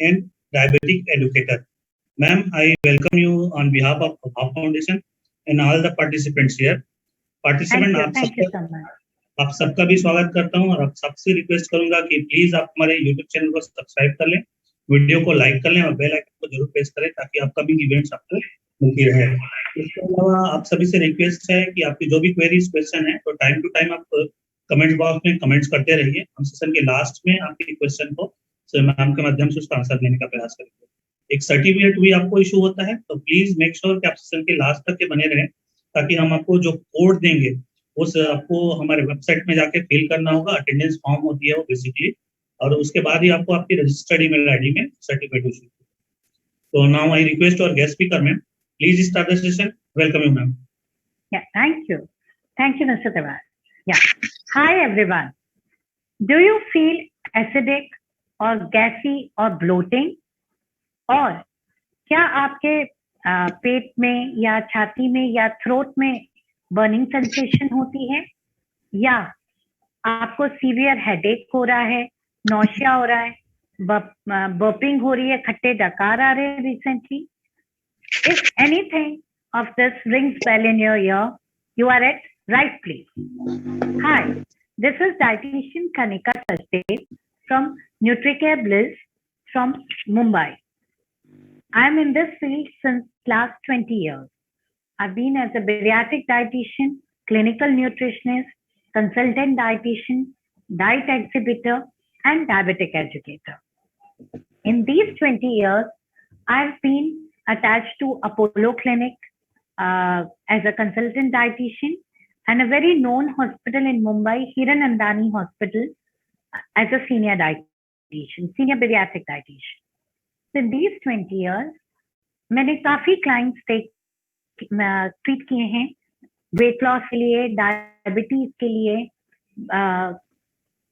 and diabetic educator. Ma'am, I welcome you on behalf of Abha Foundation and all the participants here. Participant, आप सबका भी स्वागत करता हूं और आप सबसे रिक्वेस्ट करूंगा कि प्लीज आप हमारे YouTube चैनल को सब्सक्राइब कर लें, वीडियो को लाइक कर लें और बेल आइकन को जरूर प्रेस करें ताकि अपकमिंग इवेंट्स आपको मिलती रहे। इसके अलावा आप सभी से रिक्वेस्ट है कि आपकी जो भी क्वेरीज क्वेश्चन है तो टाइम टू टाइम आप कमेंट बॉक्स में कमेंट्स करते रहिए। हम सेशन के लास्ट में आपके क्वेश्चन को मैम के माध्यम से उसका आंसर देने का प्रयास करेंगे। एक सर्टिफिकेट भी आपको इशू होता है, तो प्लीज मेक श्योर कि आप सेशन के लास्ट तक के बने रहें ताकि हम आपको जो कोड देंगे उस आपको हमारे वेबसाइट में जाके फिल करना होगा। अटेंडेंस फॉर्म होती है वो बेसिकली, और उसके बाद ही आपको आपकी रजिस्टर्ड ईमेल आईडी में certificate issue. So now I request our guest speaker, ma'am. Please start the session. Welcome you, ma'am. Yeah, thank you. Thank you, Mr. Tewar. Yeah. Hi, everyone. Do you feel acidic or gassy or bloating? और क्या आपके पेट में या छाती में या throat में burning sensation होती है, या आपको सीवियर हेडेक हो रहा है, नौशिया हो रहा है, बर्पिंग हो रही है, खट्टे डकार आ रहे हैं recently? If anything of this rings bell in your ear, you are at right place. Hi, this is dietitian Kanika Sachdev from NutriCare Bliss from Mumbai. I am in this field since last 20 years. I've been as a bariatric dietitian, clinical nutritionist, consultant dietitian, diet exhibitor, and diabetic educator. In these 20 years, I've been attached to Apollo Clinic as a consultant dietitian and a very known hospital in Mumbai, Hiranandani Hospital, as a senior dietitian, senior bariatric dietitian. So in these 20 years, मैंने काफी clients treat किए हैं, weight loss के लिए, diabetes के लिए,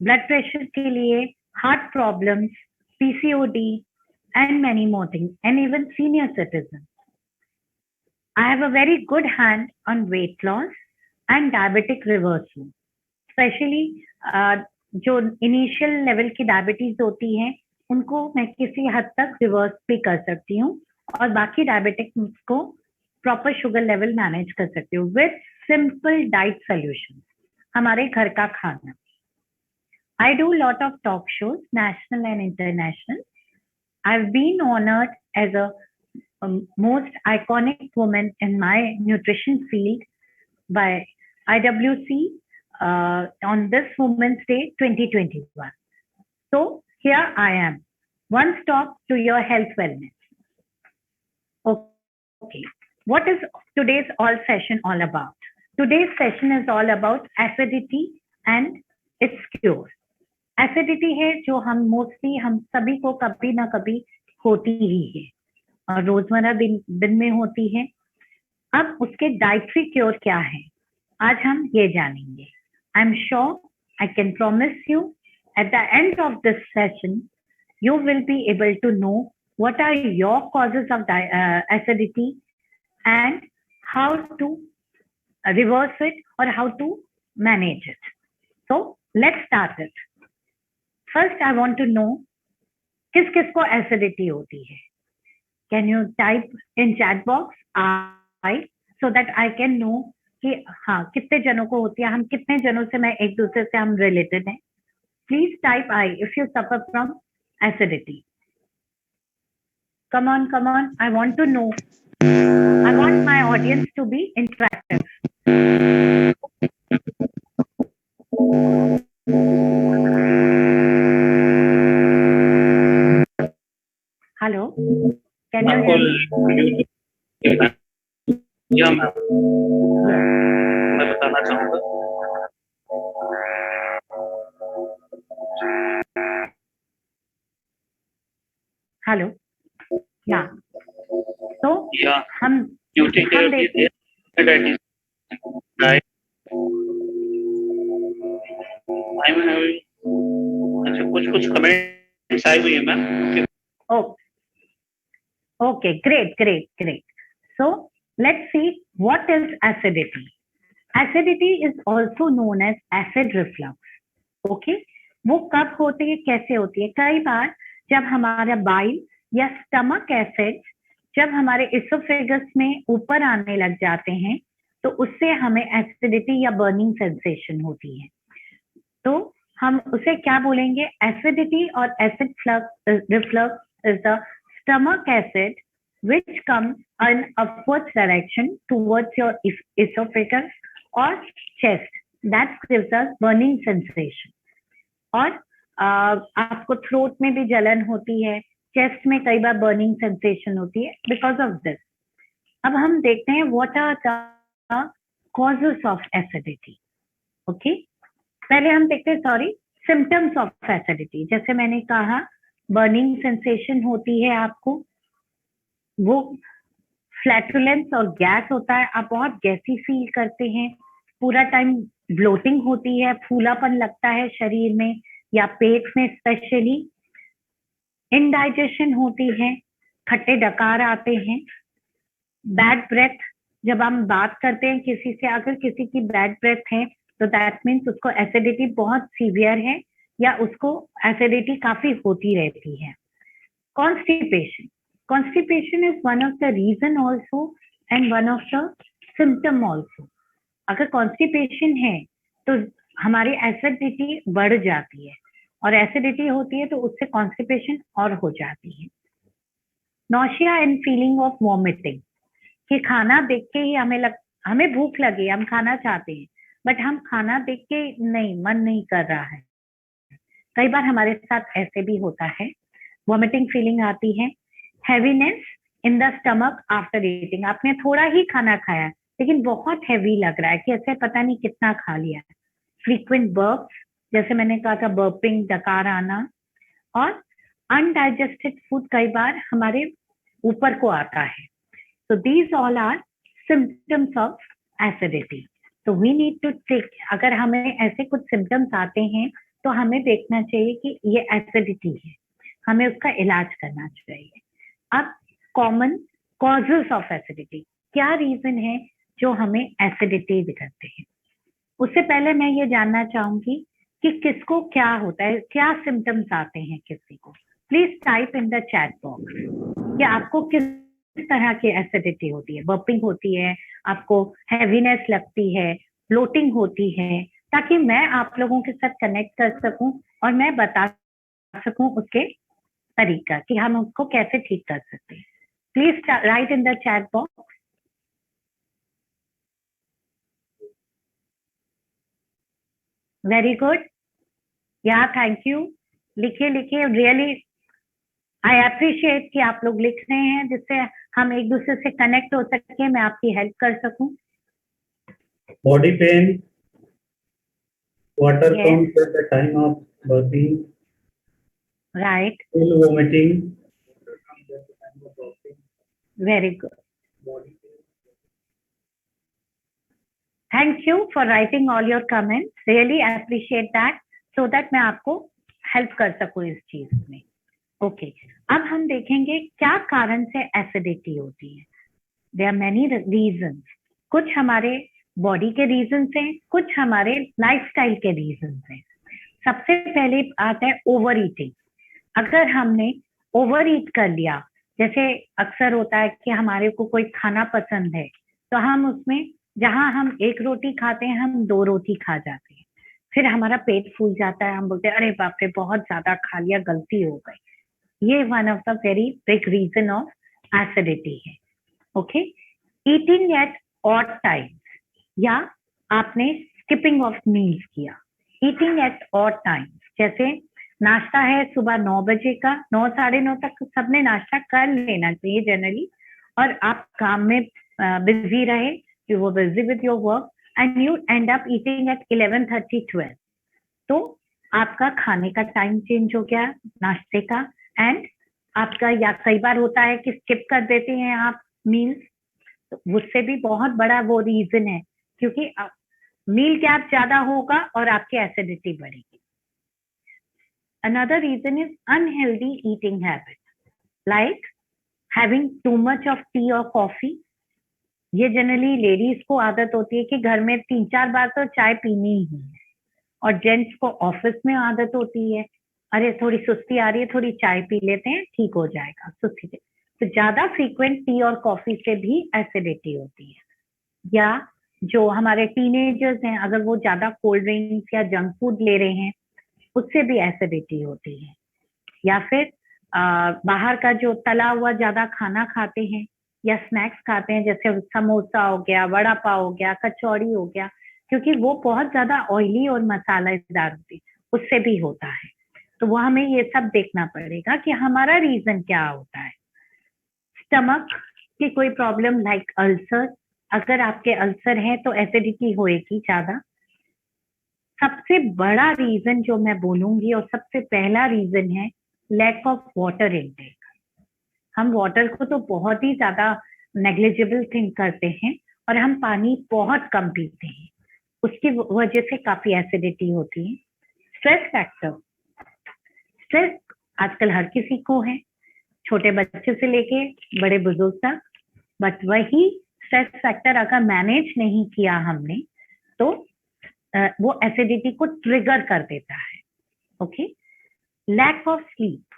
blood pressure के लिए, heart problems, PCOD, and many more things, and even senior citizens. I have a very good hand on weight loss and diabetic reversal. Especially जो initial level की diabetes होती है उनको मैं किसी हद तक रिवर्स भी कर सकती हूँ और बाकी डायबिटिक को प्रॉपर शुगर लेवल मैनेज कर सकती हूँ विद सिंपल डाइट सोल्यूशन, हमारे घर का खाना। I do lot of talk shows, national and international. I've been honored as a most iconic woman in my nutrition field by IWC on this Women's Day 2021. So here I am, one stop to your health wellness. Okay, what is today's all session all about? Today's session is all about acidity and its cure. Acidity है जो हम mostly हम सभी को कभी ना कभी होती ही है और रोजमर्रा दिन में होती है। अब उसके डाइटरी क्योर क्या है, आज हम ये जानेंगे। I am sure, I can promise you at the end of this session you will be able to know what are your causes of acidity and how to reverse it or how to manage it. So let's start it. First, I want to know किस किस को acidity होती है. Can you type in chat box I so that I can know कि हाँ कितने जनों को होती है, हम कितने जनों से मैं एक दूसरे से हम related हैं. Please type I if you suffer from acidity. Come on, come on. I want to know. I want my audience to be interactive. Hello. Can you hear me? Yeah, ma'am. मैं बताना चाहूँगा। Hello, या तो हम कुछ comments आए हुए हैं ma'am. Okay, great. So let's see what is acidity. Acidity is also known as acid reflux. Okay, वो कब होती है, कैसे होती है? कई बार जब हमारा बाइल या स्टमक एसिड जब हमारे इसोफेगस में ऊपर आने लग जाते हैं तो उससे हमें एसिडिटी या बर्निंग सेंसेशन होती है। तो हम उसे क्या बोलेंगे? एसिडिटी और acid reflux is the stomach acid which comes in upwards direction towards your esophagus or chest that gives us burning sensation। और आपको थ्रोट में भी जलन होती है, चेस्ट में कई बार बर्निंग सेंसेशन होती है बिकॉज ऑफ दिस। अब हम देखते हैं what are the causes of acidity. Okay, पहले हम देखते हैं सिम्टम्स ऑफ एसिडिटी। जैसे मैंने कहा बर्निंग सेंसेशन होती है आपको, वो फ्लैटुलेंस और गैस होता है, आप बहुत गैसी फील करते हैं, पूरा टाइम ब्लोटिंग होती है, फूलापन लगता है शरीर में या पेट में स्पेशली, इनडाइजेशन होती है, खट्टे डकार आते हैं, बैड ब्रेथ। जब हम बात करते हैं किसी से, अगर किसी की बैड ब्रेथ है तो दैट मीन्स उसको एसिडिटी बहुत सीवियर है या उसको एसिडिटी काफी होती रहती है। Constipation is one of the reason also and one of the symptom also। अगर कॉन्स्टिपेशन है तो हमारी एसिडिटी बढ़ जाती है और एसिडिटी होती है तो उससे कॉन्स्टिपेशन और हो जाती है। Nausea and feeling of vomiting, कि खाना देख के ही हमें भूख लगी, हम खाना चाहते हैं बट हम खाना देख के नहीं, मन नहीं कर रहा है। कई बार हमारे साथ ऐसे भी होता है, वॉमिटिंग फीलिंग आती है। Heaviness in the stomach after eating, आपने थोड़ा ही खाना खाया लेकिन बहुत हैवी लग रहा है कि ऐसे पता नहीं कितना खा लिया है। फ्रीक्वेंट बर्प्स, जैसे मैंने कहा था बर्पिंग, डकार आना, और अनडाइजेस्टेड फूड कई बार हमारे ऊपर को आता है। So these all are symptoms of acidity। तो we need to take, अगर हमें ऐसे कुछ symptoms आते हैं तो हमें देखना चाहिए कि ये एसिडिटी है, हमें उसका इलाज करना चाहिए। अब कॉमन कॉजेस ऑफ एसिडिटी, क्या रीजन है जो हमें एसिडिटी दिखाते हैं? उससे पहले मैं ये जानना चाहूंगी कि किसको क्या होता है, क्या सिम्टम्स आते हैं किसी को। Please type in the chat box कि आपको किस तरह की एसिडिटी होती है। बर्पिंग होती है, आपको हैवीनेस लगती है, ब्लोटिंग होती है, ताकि मैं आप लोगों के साथ कनेक्ट कर सकूं और मैं बता सकूं उसके तरीका कि हम उसको कैसे ठीक कर सकते हैं। Please right in the chat box. Very good, या थैंक यू, लिखिए लिखिए। रियली आई अप्रिशिएट कि आप लोग लिख रहे हैं, जिससे हम एक दूसरे से कनेक्ट हो सके, मैं आपकी हेल्प कर सकूं। Body pain, water comes at the time of burping, right, full vomiting, very good, thank you for writing all your comments, really appreciate that, so that मैं आपको हेल्प कर सकूं इस चीज में। ओके, अब हम देखेंगे क्या कारण से एसिडिटी होती है। देयर आर मेनी रीजंस, कुछ हमारे बॉडी के रीजंस हैं, कुछ हमारे लाइफस्टाइल के रीजंस हैं। सबसे पहले आता है ओवर ईटिंग। अगर हमने ओवर ईट कर लिया, जैसे अक्सर होता है कि हमारे को कोई खाना पसंद है तो हम उसमें जहां हम एक रोटी खाते हैं हम 2 रोटी खा जाते हैं, फिर हमारा पेट फूल जाता है, हम बोलते हैं अरे बाप रे बहुत ज्यादा खा लिया, गलती हो गई। ये one of the very big reason of acidity है। Okay, eating at odd times, या आपने स्किपिंग ऑफ मील्स किया। ईटिंग एट ऑड टाइम्स, जैसे नाश्ता है सुबह 9 बजे का, 9 साढ़े 9 तक सबने नाश्ता कर लेना चाहिए जनरली, और आप काम में बिजी रहे, you were busy with your work and you and up eating at 11:30 12, तो आपका खाने का टाइम चेंज हो गया नाश्ते का, एंड आपका, या कई बार होता है कि स्किप कर देते हैं आप मील्स, तो उससे भी बहुत बड़ा वो रीजन है, क्योंकि मील गैप ज्यादा होगा और आपकी एसिडिटी बढ़ेगी। Another reason is unhealthy eating habit, like having too much of tea और कॉफी। ये जनरली लेडीज को आदत होती है कि घर में 3-4 बार तो चाय पीनी ही है, और जेंट्स को ऑफिस में आदत होती है अरे थोड़ी सुस्ती आ रही है, थोड़ी चाय पी लेते हैं, ठीक हो जाएगा सुस्ती से। तो ज्यादा फ्रीक्वेंट टी और कॉफी से भी एसिडिटी होती है। या जो हमारे टीनेजर्स हैं, अगर वो ज्यादा कोल्ड ड्रिंक्स या जंक फूड ले रहे हैं, उससे भी एसिडिटी होती है। या फिर बाहर का जो तला हुआ ज्यादा खाना खाते हैं या स्नैक्स खाते हैं, जैसे समोसा हो गया, वड़ा पाव हो गया, कचौड़ी हो गया, क्योंकि वो बहुत ज्यादा ऑयली और मसालेदार होती है, उससे भी होता है। तो वो हमें ये सब देखना पड़ेगा कि हमारा रीजन क्या होता है। स्टमक की कोई प्रॉब्लम लाइक अल्सर, अगर आपके अल्सर है तो एसिडिटी होएगी ज्यादा। सबसे बड़ा रीजन जो मैं बोलूंगी और सबसे पहला रीजन है लैक ऑफ वाटर इनटेक। हम वाटर को तो बहुत ही ज्यादा नेग्लिजिबल थिंक करते हैं और हम पानी बहुत कम पीते हैं, उसकी वजह से काफी एसिडिटी होती है। स्ट्रेस फैक्टर, स्ट्रेस आजकल हर किसी को है, छोटे बच्चे से लेके बड़े बुजुर्ग तक। बट वही स्ट्रेस फैक्टर अगर मैनेज नहीं किया हमने तो वो एसिडिटी को ट्रिगर कर देता है। ओके, लैक ऑफ स्लीप,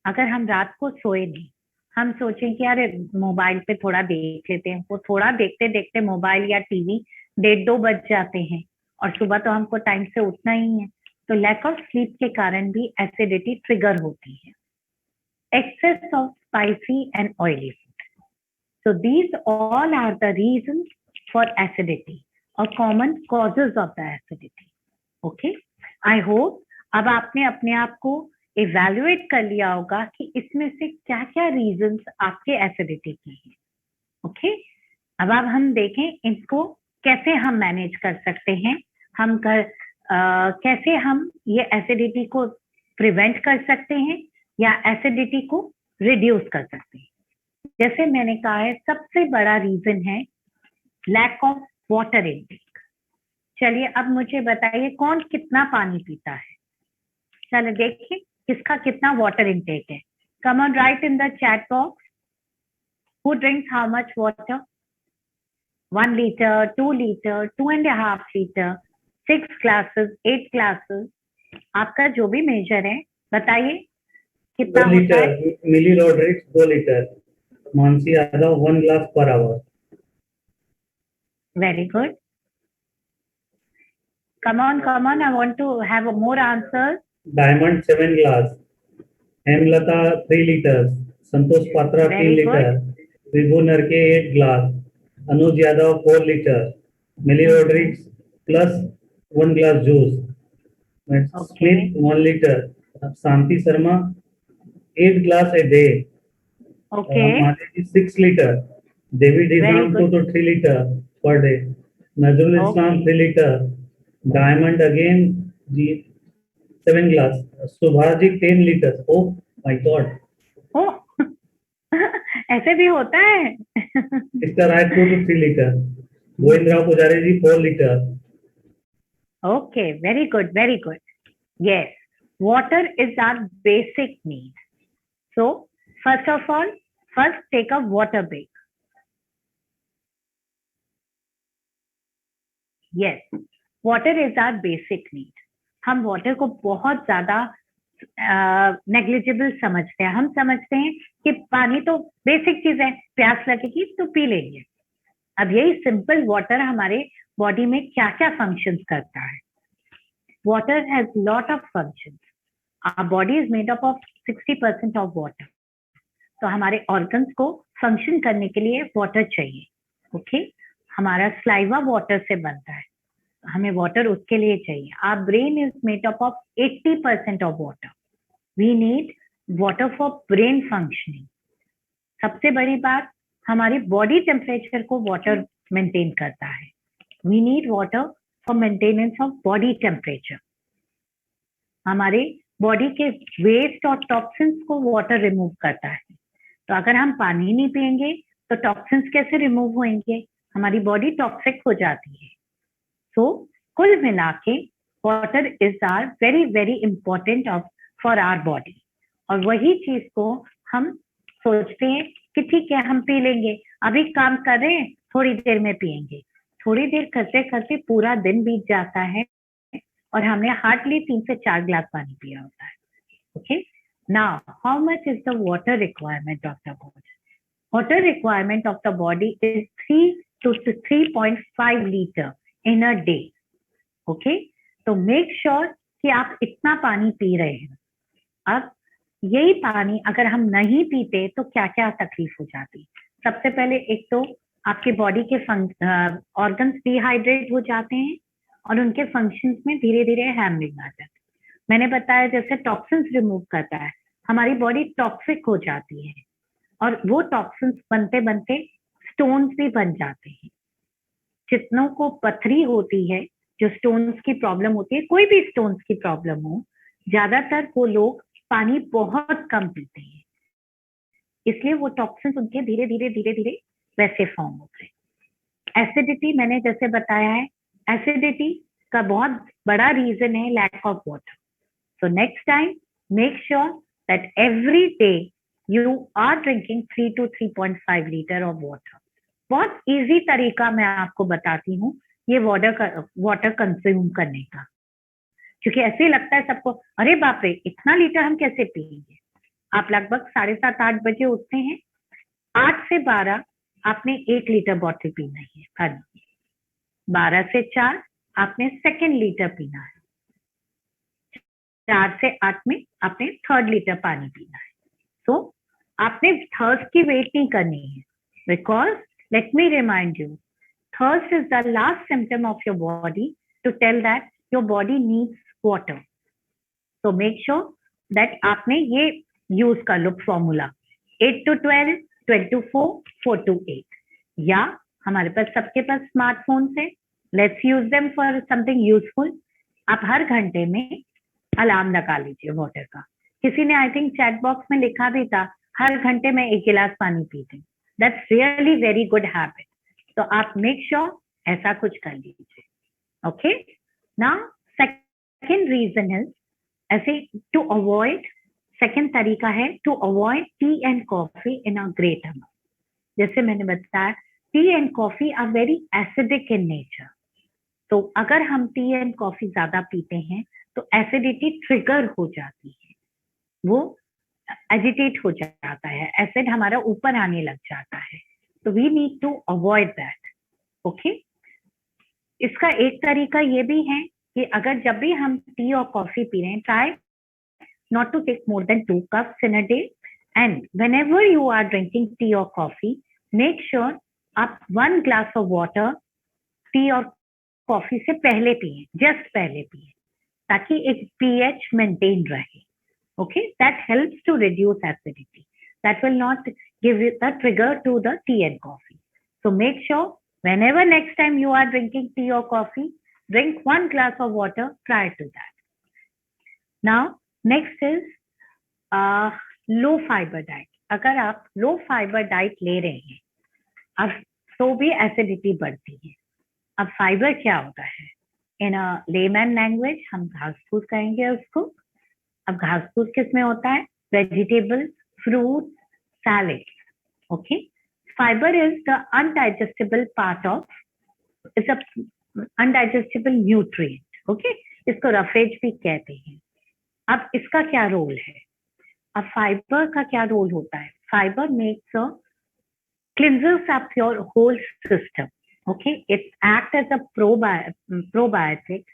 अगर हम रात को सोए नहीं, हम सोचें कि अरे मोबाइल पे थोड़ा देख लेते हैं, वो थोड़ा देखते देखते मोबाइल या टीवी 1:30-2 बज जाते हैं और सुबह तो हमको टाइम से उठना ही है। तो लैक ऑफ स्लीप के कारण भी एसिडिटी ट्रिगर होती है। Excess of spicy and oily food, so these all are the reasons for acidity or common causes of the acidity. Okay, I hope अब आपने अपने आप को इवेल्युएट कर लिया होगा कि इसमें से क्या क्या रीजंस आपके एसिडिटी के हैं। ओके, अब हम देखें इनको कैसे हम मैनेज कर सकते हैं, कैसे हम ये एसिडिटी को प्रिवेंट कर सकते हैं या एसिडिटी को रिड्यूस कर सकते हैं। जैसे मैंने कहा है, सबसे बड़ा रीजन है लैक ऑफ वाटर इनटेक। चलिए अब मुझे बताइए कौन कितना पानी पीता है। चलो देखिए किसका कितना वाटर इनटेक है। Come on right in the chat box, who drinks how much water. 1 litre, 2 litre, 2.5 litre, 6 glasses, 8 glasses, आपका जो भी मेजर है बताइए कितना होता है। Milly Rodrigues 2 litre, Mansi Yadav 1 glass per hour. Very good. Come on, I want to have more answers. Diamond 7 glass, Hemlata 3 liters, Santosh Patra 3 litre, Vibhu Narke 8 glass, Anuj Yadav 4 litre, Milly Rodrigues plus 1 glass juice, Smith 1 litre, Shanti Sharma 8 glass a day, Madhavi 6 litre, David Islam 2 to 3 litre per day, Nazrul Islam 3 litre, diamond again ji 7 glass, Subhaji 10 litre. Oh my god, ऐसे भी होता है। इसका right 2 to 3 litre, Govindrao Pujari ji 4 litre. Okay, very good, very good. Yes, water is our basic need. So first of all, first take a water break. Yes, water is our basic need. हम water को बहुत ज्यादा negligible समझते हैं। हम समझते हैं कि पानी तो बेसिक चीज है, प्यास लगेगी तो पी लेंगे। अब यही सिंपल वाटर हमारे बॉडी में क्या क्या फंक्शंस करता है। Water has lot of functions. Our body is made up of 60% of water. तो हमारे ऑर्गन्स को फंक्शन करने के लिए वाटर चाहिए। ओके, हमारा स्लाइवा वाटर से बनता है, हमें वाटर उसके लिए चाहिए। Our brain is made up of 80% of water. We need water for brain functioning. सबसे बड़ी बात, हमारी बॉडी टेम्परेचर को वाटर मेंटेन करता है। We need water for maintenance of body temperature. हमारे बॉडी के वेस्ट और टॉक्सिन्स को वाटर रिमूव करता है। तो अगर हम पानी नहीं पिएंगे तो टॉक्सिन्स कैसे रिमूव होंगे? हमारी बॉडी टॉक्सिक हो जाती है। तो कुल मिला के water is are very very important for our body. और वही चीज को हम सोचते हैं कि ठीक है हम पी लेंगे, अभी काम कर रहे हैं थोड़ी देर में पिएंगे। थोड़ी देर करते करते पूरा दिन बीत जाता है और हमने हार्डली 3 से 4 ग्लास पानी पिया होता है। Okay. Now, how much is the water requirement of the body? Water requirement of the body is 3 to 3.5 liter in a day. Okay. तो make sure कि आप इतना पानी पी रहे हैं. अब यही पानी अगर हम नहीं पीते तो क्या क्या तकलीफ हो जाती. सबसे पहले एक तो आपके बॉडी के ऑर्गन्स डिहाइड्रेट हो जाते हैं और उनके फंक्शंस में धीरे धीरे हैमरिंग आ जाती है. मैंने बताया जैसे टॉक्सिन्स रिमूव करता है, हमारी बॉडी टॉक्सिक हो जाती है और वो टॉक्सिन्स बनते बनते स्टोन्स भी बन जाते हैं. जितनों को पथरी होती है, जो स्टोन्स की प्रॉब्लम होती है, कोई भी स्टोन्स की प्रॉब्लम हो, ज्यादातर वो लोग पानी बहुत कम पीते हैं, इसलिए वो टॉक्सिन्स उनके धीरे धीरे वैसे फॉर्म होते हैं. एसिडिटी मैंने जैसे बताया है, एसिडिटी का बहुत बड़ा रीजन है lack of water. So next time make sure that every day you are drinking 3 to 3.5 litre of water. बहुत इजी तरीका मैं आपको बताती हूँ ये वाटर कंज्यूम करने का, क्योंकि ऐसे ही लगता है सबको, अरे बाप रे इतना लीटर हम कैसे पिएंगे. आप लगभग 7:30-8 बजे उठते हैं, 8 से 12 आपने 1 लीटर बॉटल पीना है हर दिन. 12 से 4 आपने 2 लीटर पीना है. 4 से 8 में आपने 3rd लीटर पानी पीना है. तो आपने थर्स्ट की वेट नहीं करनी है, because let me remind you, thirst is the last symptom of your body to tell that your body needs water. So make sure that आपने ये यूज कर लो फॉर्मूला 8 to 12, 12 to 4, 4 to 8. या हमारे पास सबके पास स्मार्टफोन है, let's use them for something useful. आप हर घंटे में अलार्म लगा लीजिए वाटर का. किसी ने आई थिंक चैट बॉक्स में लिखा भी था हर घंटे में 1 गिलास पानी पीते. That's really very good habit. तो आप मेक श्योर ऐसा कुछ कर लीजिए. Okay. Now second reason is ऐसे टू अवॉइड, सेकंड तरीका है to avoid tea and coffee in a great amount. जैसे मैंने बताया tea and coffee are very acidic in nature. तो अगर हम टी एंड कॉफी ज्यादा पीते हैं तो एसिडिटी ट्रिगर हो जाती है, वो एजिटेट हो जाता है, एसिड हमारा ऊपर आने लग जाता है. तो we need to avoid that. Okay. इसका एक तरीका ये भी है कि अगर जब भी हम टी और कॉफी पी रहे हैं, try not to take more than 2 cups in a day. And whenever you are drinking tea or coffee, make sure आप 1 glass of water टी और कॉफी से पहले पिए, जस्ट पहले पिए, ताकि एक pH मेंटेन रहे. Okay, that helps to reduce acidity. That will not give you a trigger to the tea and coffee. So make sure whenever next time you are drinking tea or coffee, drink 1 glass of water prior to that. Now, next is low fiber diet. अगर आप low fiber diet ले रहे हैं, अब तो भी acidity बढ़ती है. अब fiber क्या होता है? In a layman language हम घास फूस कहेंगे उसको. अब घास फूस किसमें होता है? Vegetable, fruit, salad. Okay. Fibre is the undigestable part of, is undigestable nutrient. Okay. इसको रफेज भी कहते हैं. अब इसका क्या रोल है? अब फाइबर का क्या रोल होता है? Fibre makes a cleansers up your whole system. Okay. It act as a probiotic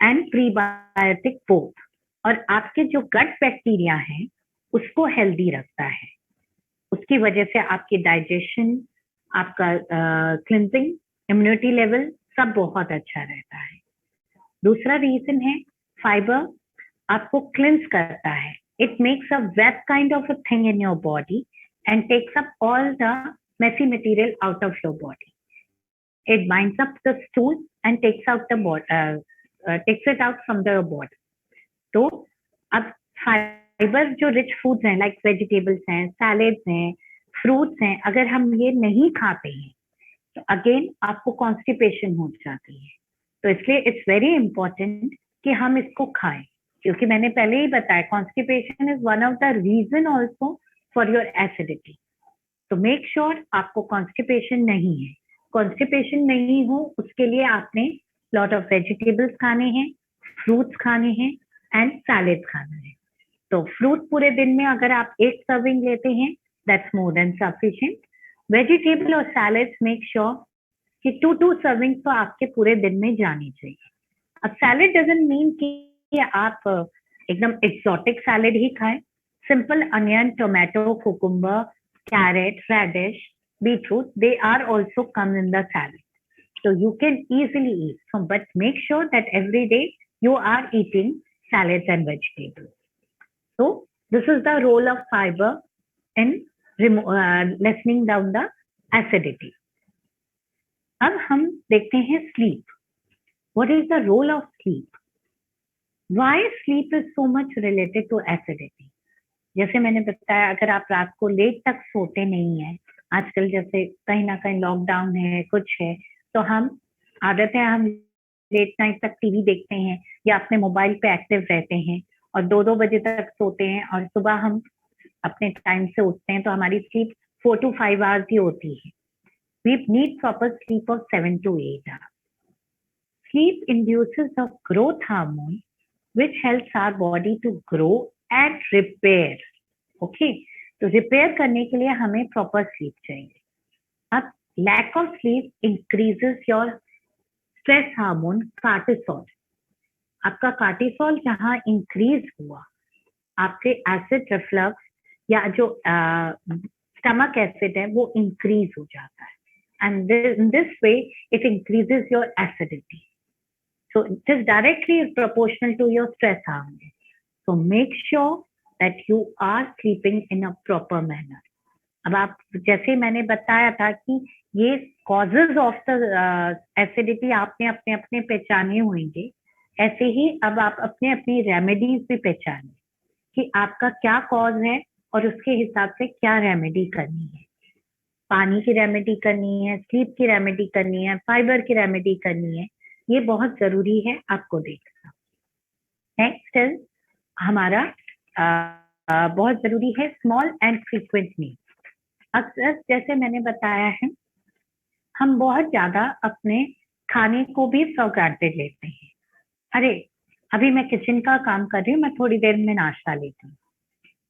and prebiotic both. और आपके जो गट बैक्टीरिया है उसको हेल्दी रखता है. उसकी वजह से आपकी डाइजेशन, आपका क्लिंजिंग, इम्यूनिटी लेवल सब बहुत अच्छा रहता है. दूसरा रीजन है फाइबर आपको क्लिंज करता है. It makes a web kind of a thing in your body and takes up all the messy material out of your body. It binds up the stool and takes it out from the body. तो अब fibre जो rich foods हैं like vegetables हैं, salads हैं, fruits हैं, अगर हम ये नहीं खाते हैं तो अगेन आपको कॉन्स्टिपेशन हो जाती है. तो इसलिए इट्स वेरी इंपॉर्टेंट कि हम इसको खाएं, क्योंकि मैंने पहले ही बताया constipation is one of the reason also for your acidity. तो मेक श्योर आपको कॉन्स्टिपेशन नहीं है. कॉन्स्टिपेशन नहीं हो उसके लिए आपने लॉट ऑफ वेजिटेबल्स खाने हैं, फ्रूट्स खाने हैं एंड सैलेड खाना है. तो फ्रूट पूरे दिन में अगर आप 8 सर्विंग लेते हैं, that's more than sufficient. Vegetable और सैलेड्स मेक श्योर कि 2 सर्विंग तो आपके पूरे दिन में जानी चाहिए. अब सैलेड डजंट मीन कि आप एकदम एक्सोटिक सैलेड ही खाएं. Simple onion, tomato, cucumber, carrot, radish, beetroot, they are also come in the salad. So you can easily eat. So, but make sure that every day you are eating salads and vegetables. So this is the role of fiber in lessening down the acidity. अब हम देखते हैं sleep. What is the role of sleep? Why sleep is so much related to acidity? जैसे मैंने बताया, अगर आप रात को लेट तक सोते नहीं है, आजकल जैसे कहीं ना कहीं लॉकडाउन है, कुछ है, तो हम आदत है हम लेट नाइट तक टीवी देखते हैं या अपने मोबाइल पे एक्टिव रहते हैं और 2-2 बजे तक सोते हैं और सुबह हम अपने टाइम से उठते हैं, तो हमारी स्लीप 4 to 5 आवर्स ही होती है. We need proper sleep of 7 to 8 hours. Sleep induces a growth hormone which helps our body to grow and repair. Okay, तो रिपेयर करने के लिए हमें प्रॉपर स्लीप चाहिए. अब lack of sleep increases your stress hormone cortisol. आपका cortisol जहां increase हुआ, आपके एसिड रिफ्लक्स या जो स्टमक एसिड है वो इंक्रीज हो जाता है. And in this way it increases your acidity. So it is directly proportional to your stress hormone. So make sure that you are sleeping in a proper manner. अब आप, जैसे मैंने बताया था कि ये causes of the acidity आपने अपने अपने पहचाने होंगे, ऐसे ही अब आप अपने अपनी रेमेडीज भी पहचाने कि आपका क्या कॉज है और उसके हिसाब से क्या रेमेडी करनी है. पानी की रेमेडी करनी है, स्लीप की रेमेडी करनी है, फाइबर की रेमेडी करनी है. ये बहुत जरूरी है आपको देखना. नेक्स्ट इज हमारा बहुत जरूरी है स्मॉल एंड फ्रीक्वेंट मील. अक्सर जैसे मैंने बताया है, हम बहुत ज्यादा अपने खाने को भी फॉर ग्रांटेड लेते हैं. अरे अभी मैं किचन का काम कर रही हूँ, मैं थोड़ी देर में नाश्ता लेती हूँ.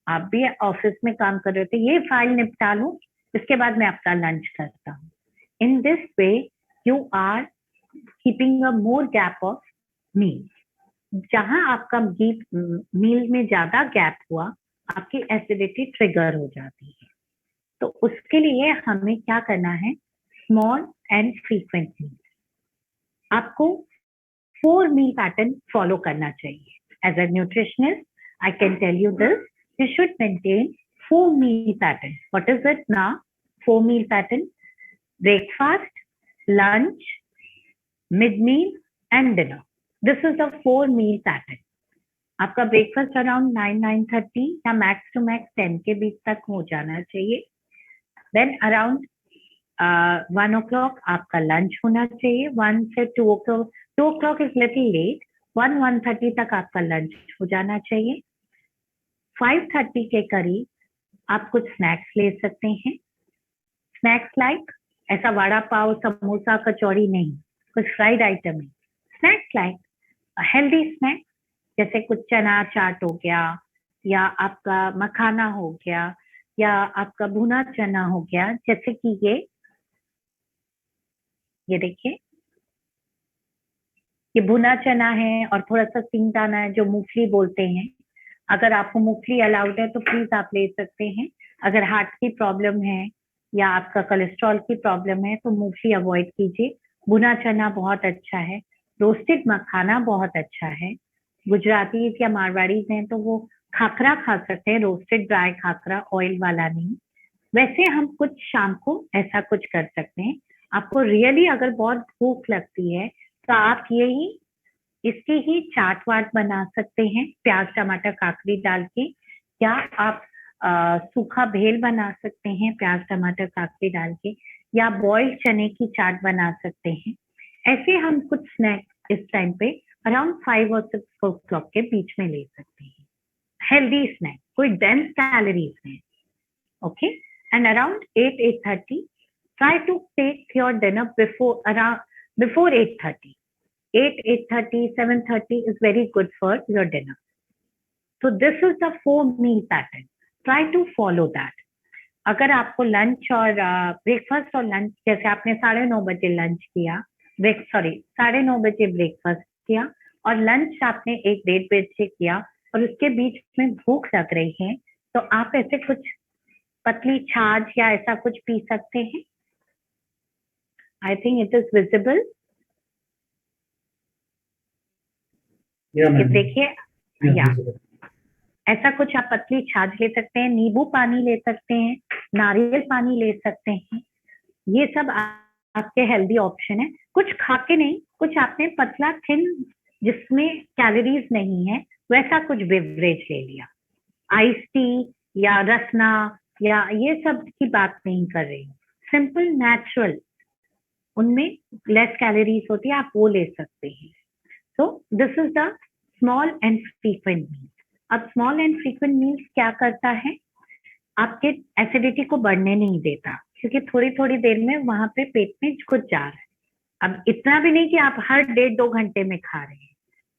आप भी ऑफिस में काम कर रहे थे, ये फाइल निपटा लूं, इसके बाद मैं आपका लंच करता हूँ. In this way you are keeping a more gap of meal. जहां आपका मील में ज्यादा गैप हुआ, आपकी एसिडिटी ट्रिगर हो जाती है. तो उसके लिए हमें क्या करना है, स्मॉल एंड फ्रीक्वेंट मील. आपको 4 मील पैटर्न फॉलो करना चाहिए. As a nutritionist I can tell you this, you should maintain 4 meal pattern. What is it now? 4 meal pattern: breakfast, lunch, mid-meal and dinner. This is the 4 meal pattern. आपका breakfast around 9-9:30 या max to max 10 के बीच तक हो जाना चाहिए. Then around 1 o'clock आपका lunch होना चाहिए. 1 से 2 o'clock, 2 o'clock is little late, 1-1:30 तक आपका लंच हो जाना चाहिए. 5:30 के करीब आप कुछ स्नैक्स ले सकते हैं. स्नैक्स लाइक ऐसा वड़ा पाव, समोसा, कचौड़ी नहीं, कुछ फ्राइड आइटम है. स्नैक्स लाइक हेल्दी स्नैक्स जैसे कुछ चना चाट हो गया, या आपका मखाना हो गया, या आपका भुना चना हो गया. जैसे कि ये देखिए, ये भुना चना है और थोड़ा सा सिंगदाना है जो मूंगफली बोलते हैं. अगर आपको मूंगफली अलाउड है तो प्लीज आप ले सकते हैं. अगर हार्ट की प्रॉब्लम है या आपका कोलेस्ट्रॉल की प्रॉब्लम है तो मूंगफली अवॉइड कीजिए. भुना चना बहुत अच्छा है. रोस्टेड मखाना बहुत अच्छा है. गुजराती या मारवाड़ीज हैं तो वो खाखरा खा सकते हैं, रोस्टेड ड्राई खाखरा, ऑयल वाला नहीं. वैसे हम कुछ शाम को ऐसा कुछ कर सकते हैं. आपको रियली अगर बहुत भूख लगती है तो आप इसकी ही चाट वाट बना सकते हैं, प्याज टमाटर काकड़ी डाल के, या आप सूखा भेल बना सकते हैं प्याज टमाटर काकड़ी डाल के, या बॉइल्ड चने की चाट बना सकते हैं. ऐसे हम कुछ स्नैक्स इस टाइम पे अराउंड 5 और 6 o'clock के बीच में ले सकते हैं. हेल्दी स्नैक, कोई डेंस कैलोरीज नहीं. Okay, and around 8-8:30 try to take your dinner before 8:30. 8-8:30, 7:30 is very good for your dinner. So this is the 4 meal pattern. Try to follow that. अगर आपको लंच और ब्रेकफास्ट और lunch, जैसे आपने 9:30 बजे lunch किया, 9:30 बजे ब्रेकफास्ट किया और लंच आपने 1-1:30 बजे किया और उसके बीच में भूख लग रही है, तो आप ऐसे कुछ पतली छाछ या ऐसा कुछ पी सकते हैं. I think it is visible. देखिए, या ऐसा कुछ आप पतली छाछ ले सकते हैं, नींबू पानी ले सकते हैं, नारियल पानी ले सकते हैं. ये सब आपके हेल्दी ऑप्शन है. कुछ खा के नहीं, कुछ आपने पतला थिन जिसमें कैलोरीज नहीं है वैसा कुछ बेवरेज ले लिया. आइस टी या रसना या ये सब की बात नहीं कर रही हूँ. सिंपल नेचुरल, उनमें लेस कैलोरीज होती है, आप वो ले सकते हैं. So this is the small and frequent meal. अब स्मॉल एंड फ्रीक्वेंट मील्स क्या करता है, आपके एसिडिटी को बढ़ने नहीं देता, क्योंकि थोड़ी थोड़ी देर में वहां पे पेट में घुस जा रहा है. अब इतना भी नहीं कि आप हर 1.5-2 घंटे में खा रहे हैं.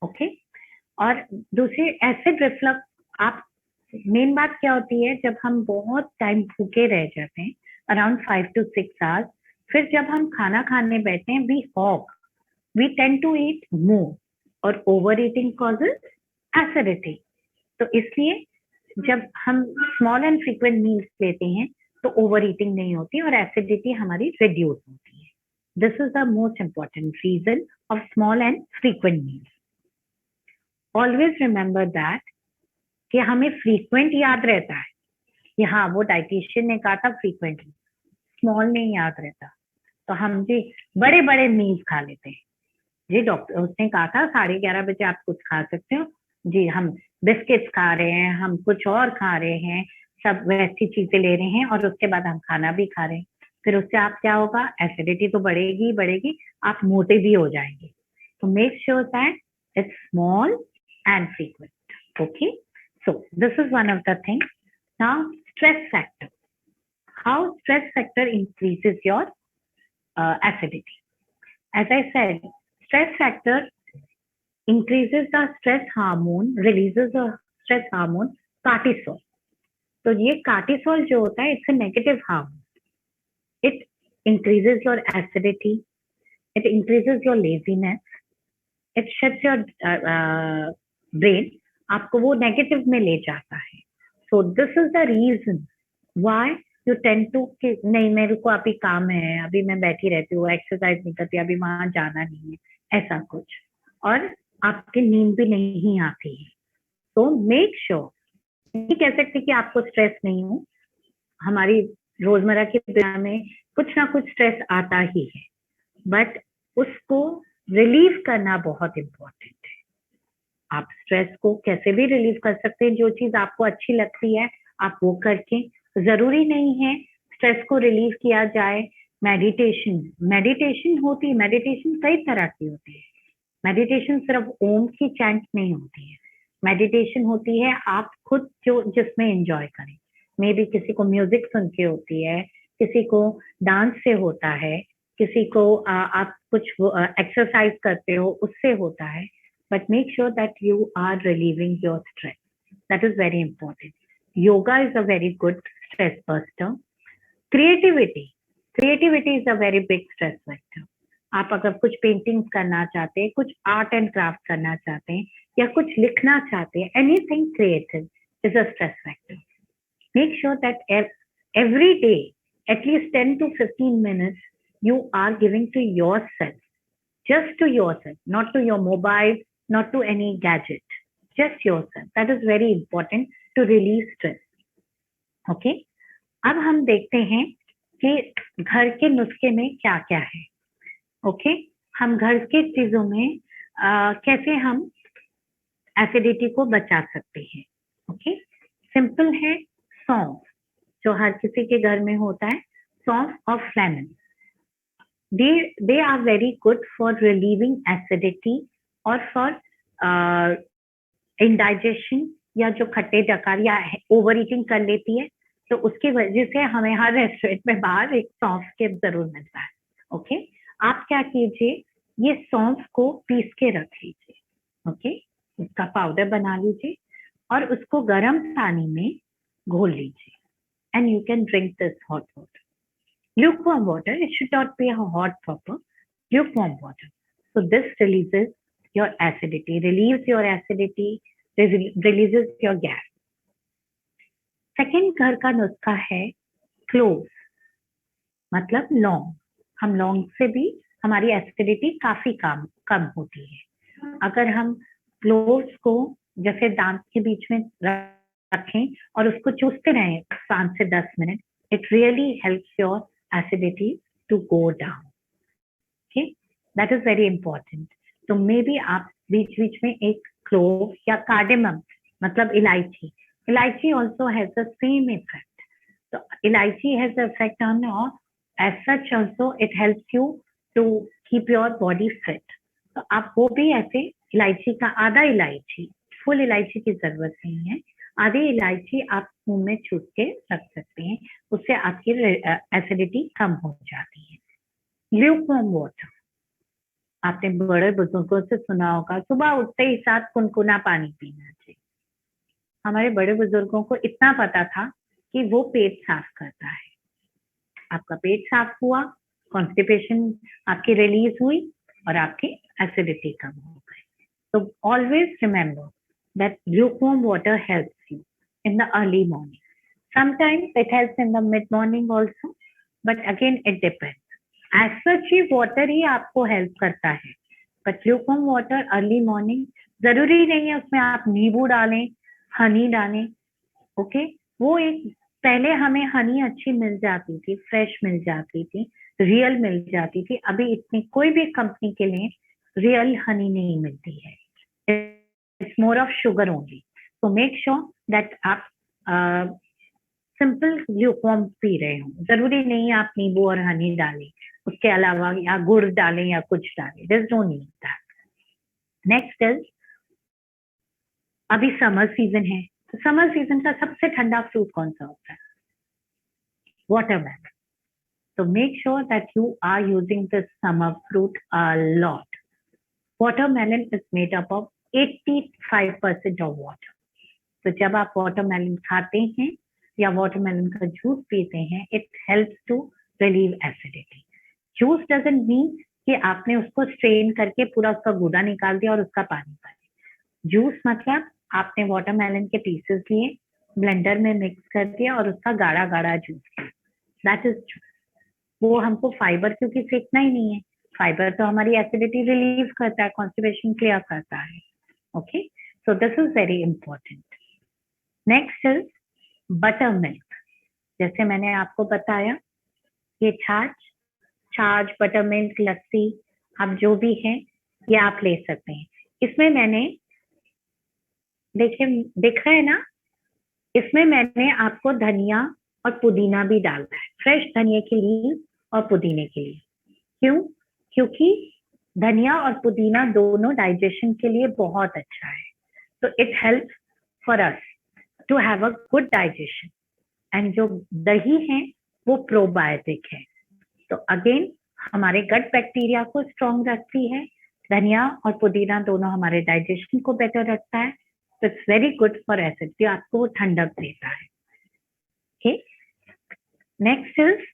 ओके. और दूसरी एसिड रिफ्लक्स, आप मेन बात क्या होती है, जब हम बहुत टाइम भूखे रह जाते हैं अराउंड 5 to 6 आवर्स, फिर जब हम खाना खाने बैठते हैं वी टेंड टू ईट मोर और ओवर ईटिंग कॉजेज एसिडिटी. तो इसलिए जब हम स्मॉल एंड फ्रीक्वेंट मील्स लेते हैं तो ओवर ईटिंग नहीं होती और एसिडिटी हमारी रिड्यूस होती है. This is the most important reason of small and frequent meals. Always remember that कि हमें फ्रीक्वेंट याद रहता है कि हाँ वो डाइटिशियन ने कहा था फ्रीक्वेंटली, स्मॉल नहीं याद रहता. तो हम जी बड़े बड़े मील्स खा लेते हैं. जी डॉक्टर उसने कहा था 11:30 बजे आप कुछ खा सकते हो, जी हम बिस्किट्स खा रहे हैं, हम कुछ और खा रहे हैं, सब वैसी चीजें ले रहे हैं और उसके बाद हम खाना भी खा रहे हैं. फिर उससे आप क्या होगा, एसिडिटी तो बढ़ेगी, आप मोटे भी हो जाएंगे. तो make sure that it's small and frequent. Okay, so this is one of the things. Now stress factor, how stress factor increases your acidity. As I said, stress factor increases the stress hormone, releases the stress hormone cortisol. तो ये cortisol जो होता है, it's a negative hormone. It increases your acidity, it increases your laziness, it shuts your brain, आपको वो negative में ले जाता है. So this is the reason why you tend to कि नहीं मेरे को अभी काम है, अभी मैं बैठी रहती हूँ, एक्सरसाइज नहीं करती, अभी वहां जाना नहीं है, ऐसा कुछ. और आपकी नींद भी नहीं आती है. तो मेक श्योर, नहीं कह सकते कि आपको स्ट्रेस नहीं हो, हमारी रोजमर्रा की दुनिया में कुछ ना कुछ स्ट्रेस आता ही है, बट उसको रिलीव करना बहुत इम्पोर्टेंट है. आप स्ट्रेस को कैसे भी रिलीव कर सकते हैं, जो चीज आपको अच्छी लगती है आप वो करके. जरूरी नहीं है स्ट्रेस को रिलीव किया जाए मेडिटेशन होती है. मेडिटेशन कई तरह की होती है. मेडिटेशन सिर्फ ओम की चैंट नहीं होती है. मेडिटेशन होती है आप खुद जो जिसमें एंजॉय करें. मे बी किसी को म्यूजिक सुन के होती है, किसी को डांस से होता है, किसी को आप कुछ एक्सरसाइज करते हो उससे होता है. But make sure that you are relieving your stress. That is very important. Yoga is a very good stress buster. Creativity is a very big stress factor. आप अगर कुछ पेंटिंग्स करना चाहते हैं, कुछ आर्ट एंड क्राफ्ट करना चाहते हैं या कुछ लिखना चाहते हैं, anything creative is a stress factor. Make sure that every day, at least 10 to 15 minutes, you are giving to yourself. Just to yourself, not to your mobile, not to any gadget, just yourself. That is very important to release stress. Okay, अब हम देखते हैं कि घर के नुस्खे में क्या क्या है. Okay, हम घर के चीजों में कैसे हम एसिडिटी को बचा सकते हैं. Okay, सिंपल है. सौंफ जो हर किसी के घर में होता है, सौंफ और lemon, they are very good for relieving acidity और फॉर इंडाइजेशन, या जो खट्टे डकार या ओवर ईटिंग कर लेती है, तो उसकी वजह से हमें हर रेस्टोरेंट में बाहर एक सौंफ के जरूर मिलता है. ओके, आप क्या कीजिए, ये सौंफ को पीस के रख लीजिए. ओके, इसका पाउडर बना लीजिए और उसको गर्म पानी में घोल लीजिए and you can drink this hot water. Lukewarm water, it should not be a hot proper, lukewarm water. So this releases your acidity, relieves your acidity, releases your gas. Second घर का नुस्खा है क्लोव्स, मतलब लौंग. हम लौंग से भी हमारी एसिडिटी काफी कम होती है. अगर हम क्लोव्स को जैसे दांत के बीच में रखें और उसको चूसते रहें 5 से 10 minute, it really helps your acidity to go down. Okay, that is very important. तो मे बी आप बीच बीच में एक क्लोव या कार्डेमम मतलब इलायची, इलायची also has the same effect. So इलायची has the effect on as such also it helps you to keep your body fit. तो आप वो भी ऐसे इलायची का आधा इलायची, फुल इलायची की जरूरत नहीं है, आधी इलायची आप मुंह में चूस के रख सकते हैं, उससे आपकी एसिडिटी कम हो जाती है. ल्यूकवार्म वाटर, आपने बड़े बुजुर्गों से सुना होगा सुबह उठते ही साथ कुनकुना पानी पीना चाहिए. हमारे बड़े बुजुर्गों को इतना पता था कि वो पेट साफ करता है. आपका पेट साफ हुआ, कॉन्स्टिपेशन आपकी रिलीज हुई और आपकी एसिडिटी कम हो गई. तो always remember that lukewarm water helps you in the early morning. Sometimes it helps in the mid morning also, but again it depends. As such he water ही आपको हेल्प करता है, but lukewarm water early morning जरूरी नहीं है उसमें आप नींबू डालें, हनी डालें. ओके, वो एक पहले हमें हनी अच्छी मिल जाती थी, फ्रेश मिल जाती थी, रियल मिल जाती थी. अभी इतनी कोई भी कंपनी के लिए रियल हनी नहीं मिलती है. It's more of sugar only. So make sure that आप सिंपल ल्यूकवार्म पी रहे हो. जरूरी नहीं आप नींबू और हनी डालें, उसके अलावा या गुड़ डालें या कुछ डालें. There is no need that. Next is, अभी समर सीजन है, तो समर सीजन का सबसे ठंडा फ्रूट कौन सा होता है? Watermelon. So make sure that you are using this summer fruit a lot. Watermelon is made up of 85% of water. तो जब आप watermelon खाते हैं या watermelon का जूस पीते हैं, it helps to relieve acidity. Juice doesn't mean कि आपने उसको स्ट्रेन करके पूरा उसका गूदा निकाल दिया और उसका पानी पाए. जूस मतलब आपने वाटरमेलन के पीसेस लिए, ब्लेंडर में मिक्स कर दिया और उसका गाढ़ा गाढ़ा जूस किया. That is juice. वो हमको फाइबर क्योंकि फेंकना ही नहीं है. फाइबर तो हमारी एसिडिटी रिलीव करता है, कॉन्स्टिपेशन क्लियर करता है. Okay, so this is very important. Next is butter milk. जैसे मैंने आपको बताया, ये छाछ, बटर मिल्क, लस्सी, आप जो भी है ये आप ले सकते हैं. इसमें मैंने देखिए दिख रहा है ना, इसमें मैंने आपको धनिया और पुदीना भी डाला है, फ्रेश धनिया के लिए और पुदीने के लिए. क्यों? क्योंकि धनिया और पुदीना दोनों डाइजेशन के लिए बहुत अच्छा है. तो it helps for us to have a good digestion. And जो दही है वो प्रोबायोटिक है, तो अगेन हमारे गट बैक्टीरिया को स्ट्रॉन्ग रखती है. धनिया और पुदीना दोनों हमारे डाइजेशन को बेटर रखता है. तो it's very good for acidity, आपको वो ठंडक देता है. Okay, next is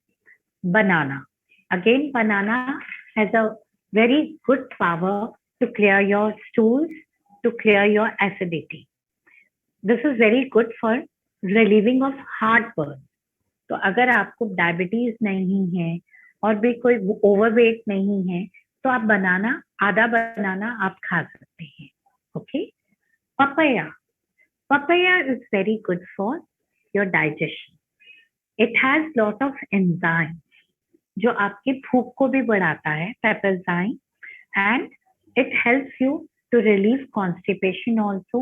banana. Again, banana has a very good power to clear your stools, to clear your acidity. This is very good for relieving of heartburn. तो अगर आपको diabetes नहीं है और भी कोई ओवरवेट नहीं है, तो आप बनाना, आधा बनाना आप खा सकते हैं. Okay, papaya is very good for your digestion. It has lot of enzymes जो आपके भूख को भी बढ़ाता है, पेपरजाइन, and it helps you to relieve constipation also,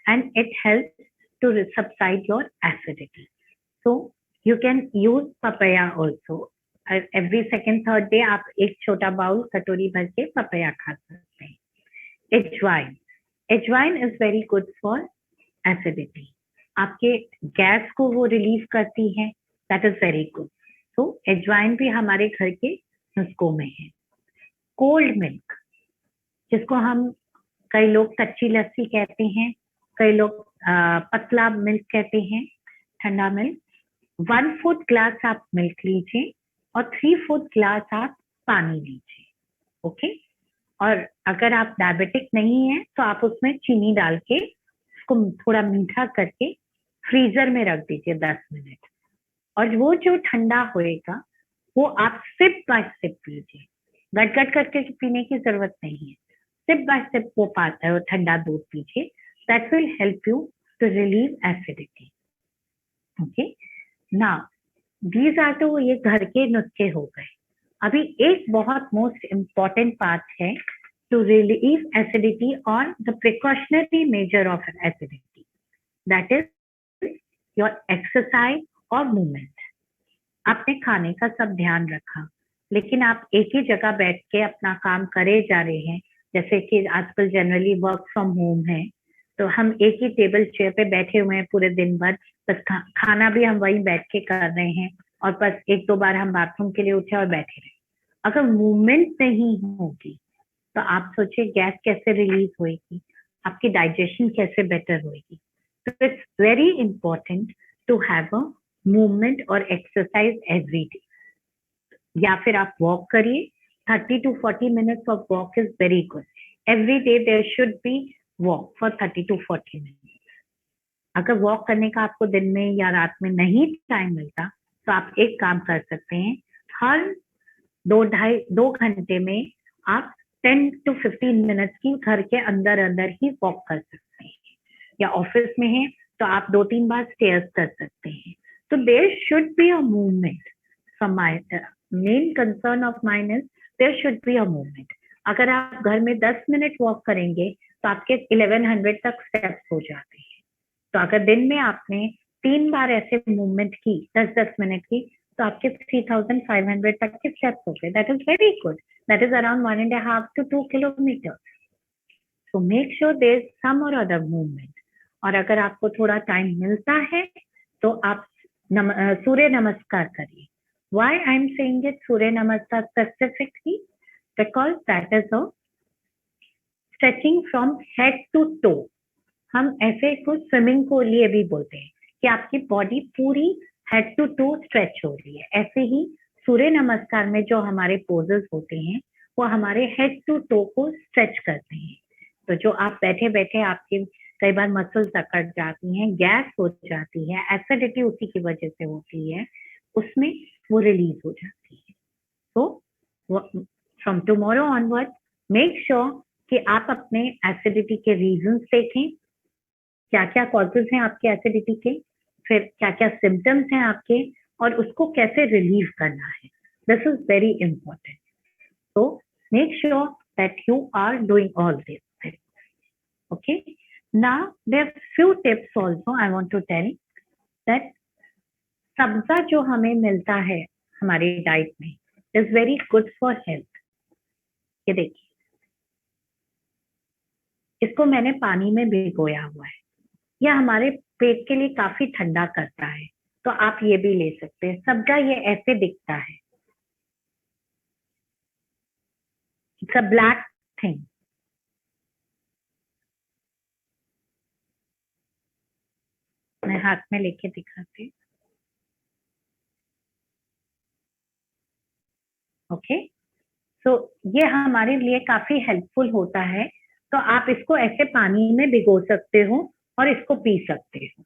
and it helps to subside your acidity. So you can use papaya also. Every second, third day आप एक छोटा बाउल कटोरी भर के पपाया खा सकते हैं. एजवाइन is very good for acidity. आपके गैस को वो रिलीव करती है. That is very good. तो एजवाइन भी हमारे घर के नुस्खों में है. कोल्ड मिल्क, जिसको हम कई लोग कच्ची लस्सी कहते हैं, कई लोग पतला मिल्क कहते हैं, ठंडा मिल्क। 1/4 ग्लास आप मिल्क लीजिए और 3/4 ग्लास आप पानी लीजिए। ओके, और अगर आप डायबिटिक नहीं है तो आप उसमें चीनी डाल के उसको थोड़ा मीठा करके फ्रीजर में रख दीजिए 10 मिनट, और वो जो ठंडा होएगा वो आप सिप बाय सिप पीजिए। गट गट करके पीने की जरूरत नहीं है, सिप बाय सिप वो ठंडा दूध पीजिए। That will help you to relieve acidity. Okay, now these are तो ये घर के नुस्खे हो गए। अभी एक बहुत मोस्ट इम्पॉर्टेंट पार्ट है टू रिलीव एसिडिटी और the precautionary measure of acidity, that is your exercise और मूवमेंट। आपने खाने का सब ध्यान रखा, लेकिन आप एक ही जगह बैठ के अपना काम करे जा रहे हैं। जैसे कि आजकल जनरली वर्क फ्रॉम होम है, तो हम एक ही टेबल चेयर पे बैठे हुए हैं पूरे दिन भर, बस खाना भी हम वहीं बैठ के कर रहे हैं, और बस 1-2 बार हम बाथरूम के लिए उठे और बैठे रहे। अगर मूवमेंट नहीं होगी तो आप सोचिए गैस कैसे रिलीज होगी, आपकी डाइजेशन कैसे बेटर होगी। तो it's very important to have a movement और एक्सरसाइज एवरी डे। या फिर आप वॉक करिए, 30 to 40 minutes of walk is very good. Every day there should be walk for 30 to 40 minutes. अगर वॉक करने का आपको दिन में या रात में नहीं टाइम मिलता तो आप एक काम कर सकते हैं, हर 2 घंटे में आप 10 to 15 मिनट्स की घर के अंदर अंदर ही वॉक कर सकते हैं, या ऑफिस में है तो आप 2-3 बार स्टेयर्स कर सकते हैं। तो there should be a movement. From my main concern of mine is there should be a movement. अगर आप घर में 10 मिनट वॉक करेंगे तो आपके 1100 तक स्टेप्स हो जाते हैं। तो अगर दिन में आपने 3 बार ऐसे मूवमेंट की 10-10 मिनट की तो आपके 3500 तक के स्टेप्स हो गए। That is very good. That is around 1.5 to 2 kilometre. So make sure there is some और अदर मूवमेंट। और अगर आपको थोड़ा टाइम मिलता है तो आप सूर्य नमस्कार करिए। Why I'm saying it सूर्य नमस्कार specifically? Because that is a stretching from head to toe. हम ऐसे को स्विमिंग को लिए भी बोलते हैं कि आपकी बॉडी पूरी हेड टू टो स्ट्रेच हो रही है। ऐसे ही सूर्य नमस्कार में जो हमारे पोजेस होते हैं वो हमारे हेड टू टो को स्ट्रेच करते हैं। तो जो आप बैठे बैठे आपके कई बार मसल्स अकड़ जाती हैं, गैस हो जाती है, एसिडिटी उसी की वजह से होती है, उसमें वो रिलीज हो जाती है। तो from tomorrow onward make sure कि आप अपने एसिडिटी के रीजंस देखें, क्या क्या कॉजेज हैं आपके एसिडिटी के, फिर क्या क्या सिम्टम्स हैं आपके, और उसको कैसे रिलीव करना है। This is very important. So make sure that you are doing all this. Okay, now there are few tips also I want to tell that सब्जा जो हमें मिलता है हमारी डाइट में is very good for health. ये देखिए, इसको मैंने पानी में भिगोया हुआ है, यह हमारे पेट के लिए काफी ठंडा करता है, तो आप ये भी ले सकते हैं। सब्जा ये ऐसे दिखता है, इट्स अ ब्लैक थिंग। मैं हाथ में लेके दिखाती हूँ। ओके, सो ये हमारे लिए काफी हेल्पफुल होता है। तो आप इसको ऐसे पानी में भिगो सकते हो और इसको पी सकते हो।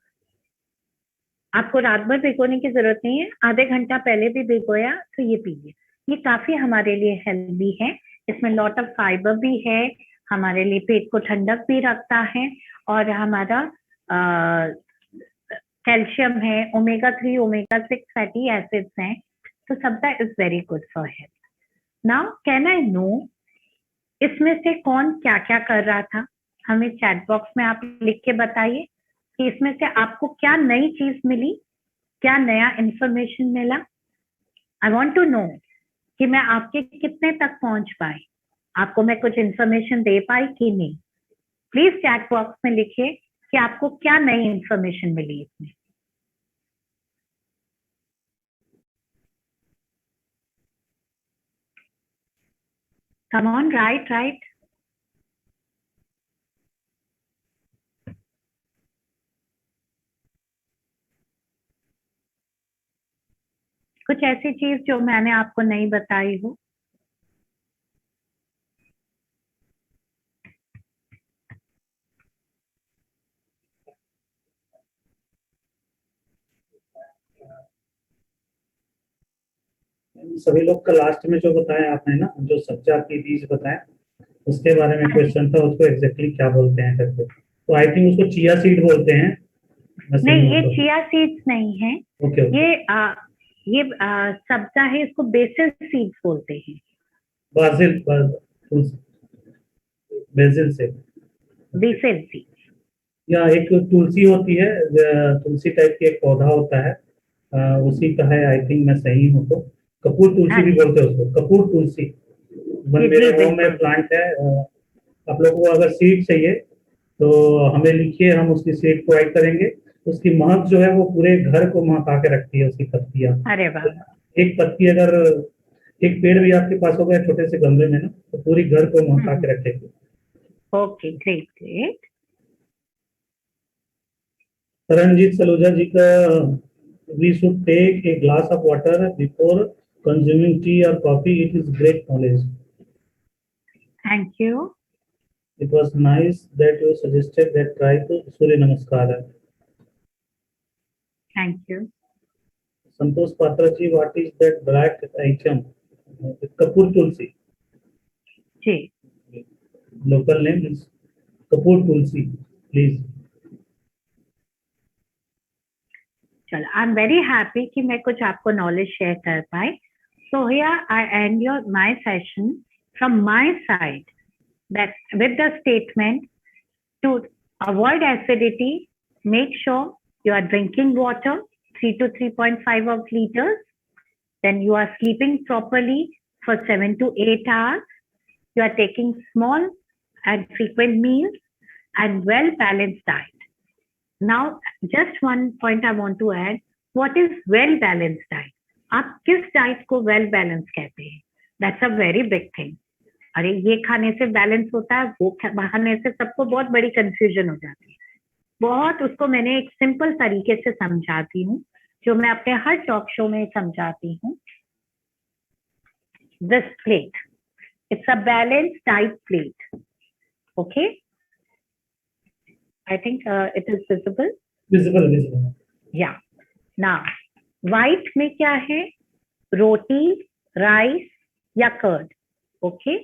आपको रात भर भिगोने की जरूरत नहीं है, आधे घंटा पहले भी भिगोया तो ये पीजिए। ये काफी हमारे लिए हेल्दी है, इसमें लॉट ऑफ फाइबर भी है, हमारे लिए पेट को ठंडक भी रखता है, और हमारा कैल्शियम है, ओमेगा 3 ओमेगा 6 फैटी एसिड्स हैं, तो sabja is very good for health. Now can I know इसमें से कौन क्या क्या कर रहा था? हमें चैट बॉक्स में आप लिख के बताइए कि इसमें से आपको क्या नई चीज मिली, क्या नया इंफॉर्मेशन मिला। आई वांट टू नो कि मैं आपके कितने तक पहुंच पाई, आपको मैं कुछ इंफॉर्मेशन दे पाई कि नहीं। प्लीज चैट बॉक्स में लिखिए कि आपको क्या नई इंफॉर्मेशन मिली इसमें। कम ऑन, राइट। कुछ ऐसी चीज जो मैंने आपको नहीं बताई हो? सभी लोग का लास्ट में जो बताया आपने ना, जो सब्जा की बीज बताया, उसके बारे में क्वेश्चन था, उसको एग्जैक्टली क्या बोलते हैं करके। तो आई थिंक उसको चिया सीड बोलते हैं। नहीं, ये चिया सीड्स नहीं है। Okay okay. ये सब्जा है, इसको बेसिल सीड्स बोलते हैं। बाजिल, बेसिल से। BECIL seed. या एक तुलसी होती है, तुलसी टाइप की एक पौधा होता है, उसी का है आई थिंक, मैं सही हूँ तो। कपूर तुलसी भी बोलते हैं उसको, कपूर तुलसी। जी मेरे जी होम में बिल्कुल। प्लांट है। आप लोगों को अगर सीड चाहिए तो हमें लिखिए, हम उसकी सीड प्रोवाइड करेंगे। उसकी महक जो है वो पूरे घर को महका के रखती है, उसकी पत्तियां। अरे वाह। एक पत्ती अगर, एक पेड़ भी आपके पास हो गया छोटे से गमले में ना, तो पूरी घर को महका के रखेगी। Okay, great great. Taranjit Saluja ji ka, we should take a glass of water before consuming tea or coffee. It is great knowledge. Thank you. It was nice that you suggested that try to Surya Namaskara. Thank you. Santosh Patra ji, what is that black item? Kapoor Tulsi. जी। Local name is Kapoor Tulsi. Please. चलो, I am very happy कि मैं कुछ आपको knowledge share कर पाई। So here I end your my session from my side, that with the statement to avoid acidity, make sure you are drinking water 3 to 3.5 of liters, then you are sleeping properly for 7 to 8 hours, you are taking small and frequent meals and well balanced diet. Now just one point I want to add, what is well balanced diet? आप किस diet को well balance कहते हैं? That's a very big thing. अरे ये खाने से balance होता है, वो खाने से, सबको बहुत बड़ी कंफ्यूजन हो जाती है। बहुत उसको मैंने एक सिंपल तरीके से समझाती हूँ, जो मैं अपने हर टॉक शो में समझाती हूँ। This plate, it's a balance diet plate. Okay, I think it is visible. Visible, visible. या ना, व्हाइट में क्या है? रोटी, राइस या कर्ड। ओके,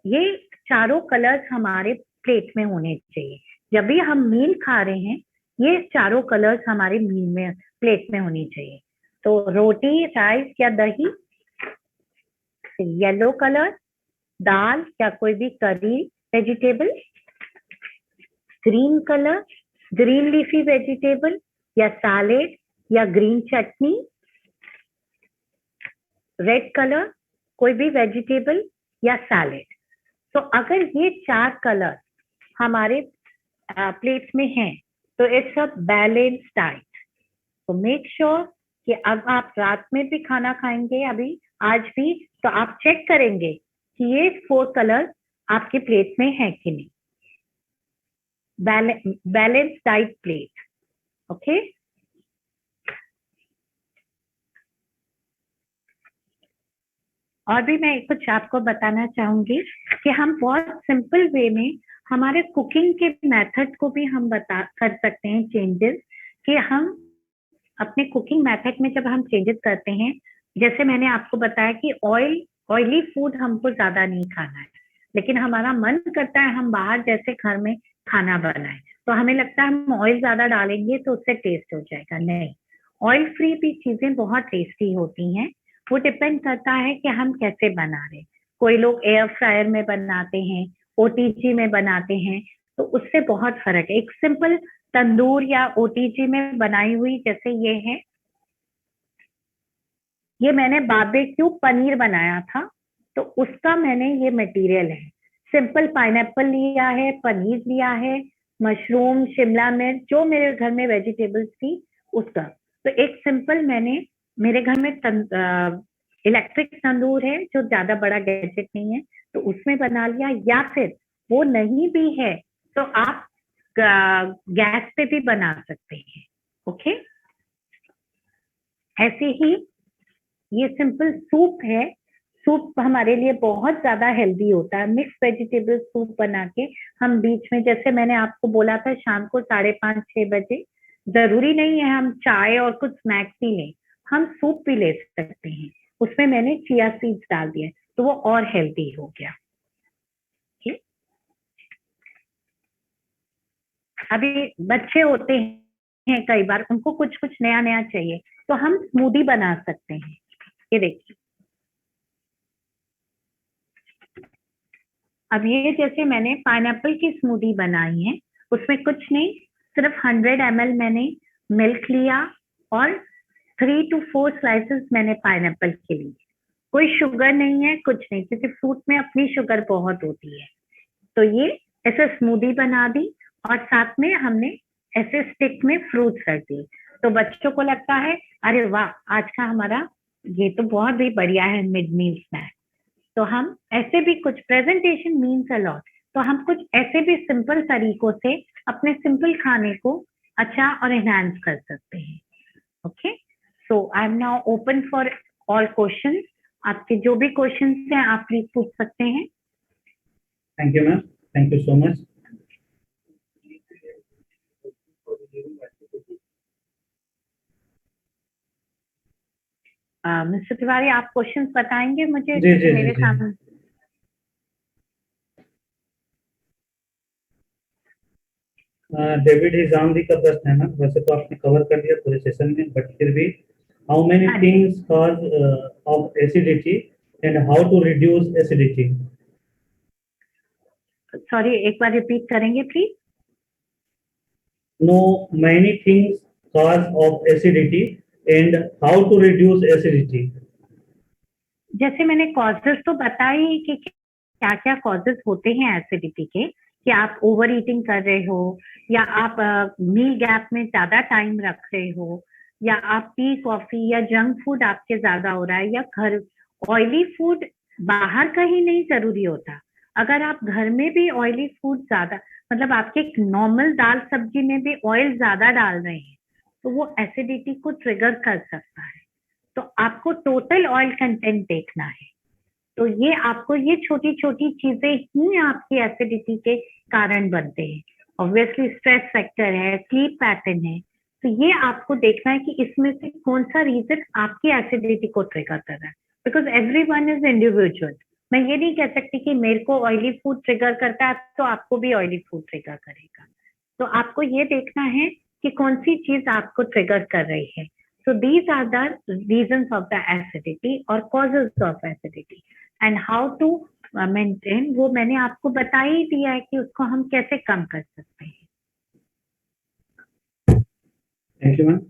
ये चारों कलर्स हमारे प्लेट में होने चाहिए। जब भी हम मील खा रहे हैं, ये चारों कलर्स हमारे मील में, प्लेट में होनी चाहिए। तो रोटी, राइस या दही, येलो कलर, दाल या कोई भी करी vegetable, green colour, green leafy vegetable या सैलेड या ग्रीन चटनी, रेड कलर, कोई भी वेजिटेबल या सैलेड। तो अगर ये चार कलर हमारे प्लेट में हैं, तो इट्स अ बैलेंस डाइट। तो मेक श्योर कि अब आप रात में भी खाना खाएंगे, अभी आज भी, तो आप चेक करेंगे कि ये 4 कलर आपके प्लेट में है कि नहीं। Balance diet plate. ओके, और भी मैं कुछ आपको बताना चाहूंगी कि हम बहुत सिंपल वे में हमारे कुकिंग के मेथड को भी हम कर सकते हैं चेंजेस। कि हम अपने कुकिंग मेथड में जब हम चेंजेस करते हैं, जैसे मैंने आपको बताया कि ऑयली फूड हमको ज्यादा नहीं खाना है, लेकिन हमारा मन करता है हम बाहर जैसे घर में खाना बनाएं, तो हमें लगता है हम ऑयल ज्यादा डालेंगे तो उससे टेस्ट हो जाएगा। नहीं, ऑयल फ्री भी चीजें बहुत टेस्टी होती हैं। वो डिपेंड करता है कि हम कैसे बना रहे। कोई लोग एयर फ्रायर में बनाते हैं, ओटीजी में बनाते हैं, तो उससे बहुत फर्क है। एक सिंपल तंदूर या ओटीजी में बनाई हुई, जैसे ये है, ये मैंने बारबेक्यू पनीर बनाया था, तो उसका मैंने ये मटेरियल है। सिंपल पाइनएप्पल लिया है, पनीर लिया है, मशरूम, शिमला मिर्च, जो मेरे घर में वेजिटेबल्स थी उसका। तो एक सिंपल मैंने, मेरे घर में इलेक्ट्रिक तंदूर है जो ज्यादा बड़ा गैजेट नहीं है, तो उसमें बना लिया। या फिर वो नहीं भी है तो आप गैस पे भी बना सकते हैं। ओके, ऐसे ही ये सिंपल सूप है। सूप हमारे लिए बहुत ज्यादा हेल्दी होता है। मिक्स वेजिटेबल सूप बना के हम बीच में, जैसे मैंने आपको बोला था, शाम को 5:30-6 बजे, जरूरी नहीं है हम चाय और कुछ स्नैक्स ही लें, हम सूप भी ले सकते हैं। उसमें मैंने चिया सीड्स डाल दिए तो वो और हेल्दी हो गया। ठीक? अभी बच्चे होते हैं कई बार, उनको कुछ कुछ नया नया चाहिए, तो हम स्मूदी बना सकते हैं। ये देखिए, अब ये जैसे मैंने पाइनएप्पल की स्मूदी बनाई है, उसमें कुछ नहीं, सिर्फ 100 ml मैंने मिल्क लिया और 3 to 4 स्लाइसेस मैंने पाइनएप्पल के लिए। कोई शुगर नहीं है, कुछ नहीं, क्योंकि फ्रूट में अपनी शुगर बहुत होती है। तो ये ऐसे स्मूदी बना दी और साथ में हमने ऐसे स्टिक में फ्रूट्स रख दिए, तो बच्चों को लगता है अरे वाह, आज का हमारा ये तो बहुत ही बढ़िया है मिड मील स्नैक। तो हम ऐसे भी कुछ, प्रेजेंटेशन मीन्स अ लॉट, तो हम कुछ ऐसे भी सिंपल तरीकों से अपने सिंपल खाने को अच्छा और एनहांस कर सकते हैं। Okay, so I am now open for all questions. आपके जो भी क्वेश्चंस हैं आप प्लीज पूछ सकते हैं। Thank you ma'am, thank you so much. Mister Tiwari, आप क्वेश्चंस बताएंगे मुझे? जी जी मेरे जी सामने डेविड हिजामदी का प्रश्न है ना, वैसे तो आपने कवर कर दिया पूरे सेशन में, बट फिर भी हाउ मेनी हाँ जी, things cause of acidity and how to reduce acidity? Sorry, एक बार रिपीट करेंगे please? No, many things cause of acidity and how to reduce acidity. जैसे मैंने कॉजेस तो बताए ही कि क्या क्या कॉजेस होते हैं एसिडिटी के, कि आप ओवर ईटिंग कर रहे हो, या आप मील गैप में ज्यादा टाइम रख रहे हो, या आप टी कॉफी या जंक फूड आपके ज्यादा हो रहा है, या घर ऑयली फूड बाहर का ही नहीं जरूरी होता। अगर आप घर में भी ऑयली फूड ज्यादा, मतलब आपके नॉर्मल दाल सब्जी में भी ऑयल ज्यादा डाल रहे हैं, तो वो एसिडिटी को ट्रिगर कर सकता है। तो आपको टोटल ऑयल कंटेंट देखना है। तो ये आपको, ये छोटी छोटी चीजें ही आपकी एसिडिटी के कारण बनते हैं। ऑब्वियसली स्ट्रेस फैक्टर है, स्लीप पैटर्न है, तो ये आपको देखना है कि इसमें से कौन सा रीजन आपकी एसिडिटी को ट्रिगर कर रहा है, बिकॉज एवरीवन इज इंडिविजुअल। मैं ये नहीं कह सकती कि मेरे को ऑयली फूड ट्रिगर करता है तो आपको भी ऑयली फूड ट्रिगर करेगा। तो आपको ये देखना है कि कौन सी चीज आपको ट्रिगर कर रही है। So these are the reasons of the acidity or causes of acidity, and how to maintain, वो मैंने आपको बता ही दिया है कि उसको हम कैसे कम कर सकते हैं। Thank you ma'am.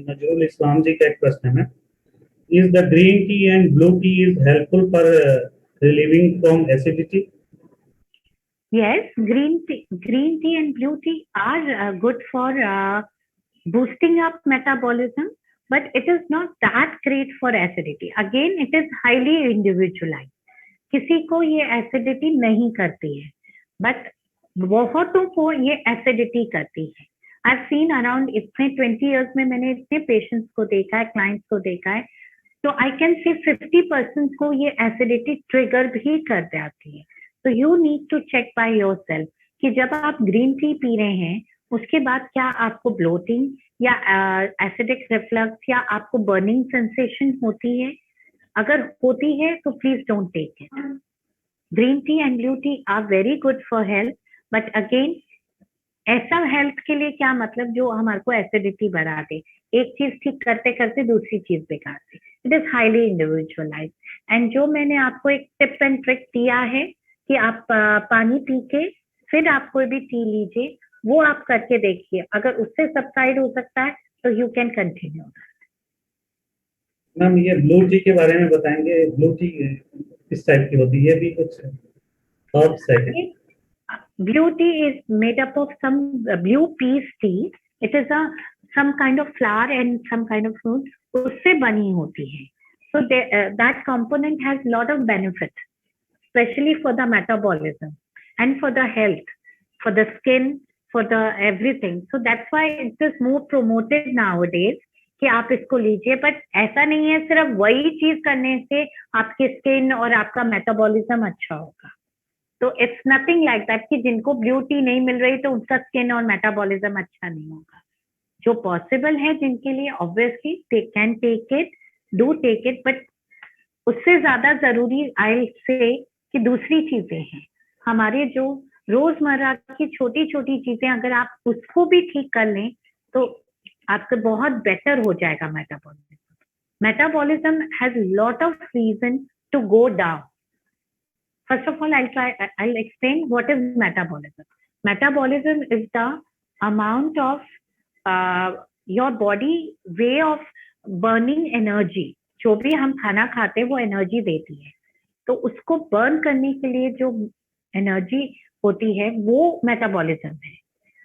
Nazrul Islam ji का एक प्रश्न है ma'am, is the green tea and blue tea is helpful for relieving from acidity? Yes, green tea and blue tea are good for boosting up metabolism, but it is not that great for acidity. Again, it is highly individualized. किसी को ये acidity नहीं करती है, but बहुतों को ये acidity करती है। आई सीन अराउंड, इतने 20 ईयर्स में मैंने इतने पेशेंट्स को देखा है, क्लाइंट्स को देखा है, तो आई कैन से 50% को ये एसिडिटी ट्रिगर भी कर जाती है। तो you need to check by yourself कि जब आप ग्रीन टी पी रहे हैं उसके बाद क्या आपको ब्लोटिंग या एसिडिक रिफ्लक्स या आपको बर्निंग सेंसेशन होती है। अगर होती है तो please don't take it. Green tea and blue tea are very good for health, but again ऐसा हेल्थ के लिए क्या मतलब जो हमारे को एसिडिटी बढ़ा दे, एक चीज ठीक करते करते दूसरी चीज बेकार दे। It is highly individualise. And जो मैंने आपको एक टिप एंड ट्रिक दिया है कि आप पानी पी के फिर आप कोई भी टी लीजिए, वो आप करके देखिए, अगर उससे सबसाइड हो सकता है तो यू कैन कंटिन्यू। मैम ये ब्लू टी के बारे में बताएंगे, ब्लू टी किस टाइप की होती है, भी कुछ हर्ब्स है क्या? Blue tea is made up of some blue peas tea. It is some kind of flower and some kind of fruit. उससे बनी होती है. So that component has lot of benefits, especially for the metabolism and for the health, for the skin, for the everything. So that's why it is more promoted nowadays कि आप इसको लीजिए, but ऐसा नहीं है सिर्फ वही चीज करने से आपकी स्किन और आपका मेटाबॉलिज्म अच्छा होगा। तो इट्स नथिंग लाइक दैट कि जिनको ब्लू टी नहीं मिल रही तो उनका स्किन और मेटाबॉलिज्म अच्छा नहीं होगा। जो पॉसिबल है जिनके लिए obviously they can take it, do take it, but उससे ज्यादा जरूरी आई से कि दूसरी चीजें हैं हमारे जो रोजमर्रा की छोटी छोटी चीजें, अगर आप उसको भी ठीक कर लें तो आपका बहुत बेटर हो जाएगा metabolism. Metabolism has lot of reason to go down. First of all, I'll explain what is metabolism. Metabolism is the amount of your body way of burning energy. जो भी हम खाना खाते हैं वो एनर्जी देती है, तो उसको बर्न करने के लिए जो एनर्जी होती है वो मेटाबॉलिज्म है,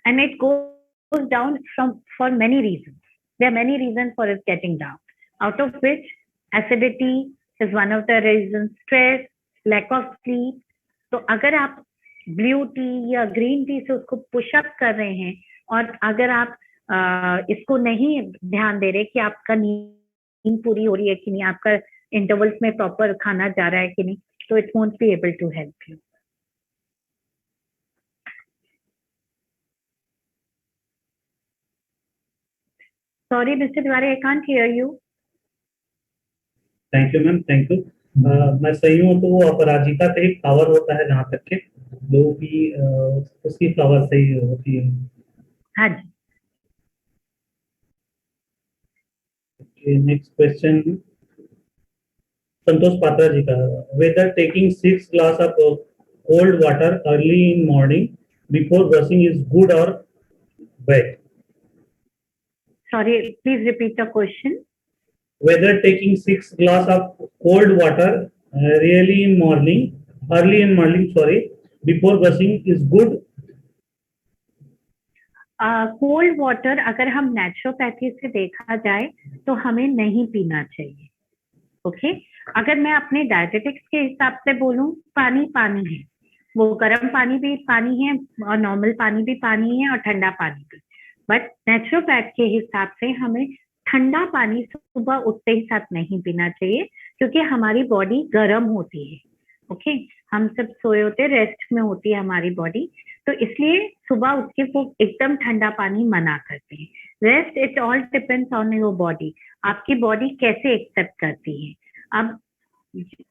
and it goes down from for many reasons. There are many reasons for it getting down, out of which acidity is one of the reasons, stress, lack of sleep. तो अगर आप blue tea या green tea से उसको pushup कर रहे हैं और अगर आप इसको नहीं ध्यान दे रहे कि आपका नींद पूरी हो रही है कि नहीं, आपका इंटरवल्स में प्रॉपर खाना जा रहा है कि नहीं, तो it won't be able to help you. Sorry mister Tiwari, I can't hear you. Thank you ma'am, thank you. मैं सही हूँ तो वो अपराजिता का ही फ्लावर होता है जहाँ तक के जो भी उसकी फ्लावर सही होती है. हाँ जी. नेक्स्ट क्वेश्चन संतोष पात्रा जी का. Whether taking 6 glass of cold water early in morning before brushing is good और bad. Sorry, please repeat the question. Whether taking 6 glass of cold water early in morning, before brushing is good. Cold water अगर हम naturopathy से देखा जाए तो हमें नहीं पीना चाहिए. ओके अगर मैं अपने डायटेटिक्स के हिसाब से बोलूं, पानी पानी है, वो गर्म पानी भी पानी है और नॉर्मल पानी भी पानी है और ठंडा पानी भी. बट नेचुरोपैथ के हिसाब से हमें ठंडा पानी सुबह उठते ही साथ नहीं पीना चाहिए, क्योंकि हमारी बॉडी गर्म होती है. ओके हम सब सोए होते, रेस्ट में होती है हमारी बॉडी, तो इसलिए सुबह उठ के वो एकदम ठंडा पानी मना करते हैं. Rest it all depends on your body, आपकी बॉडी कैसे एक्सेप्ट करती है. अब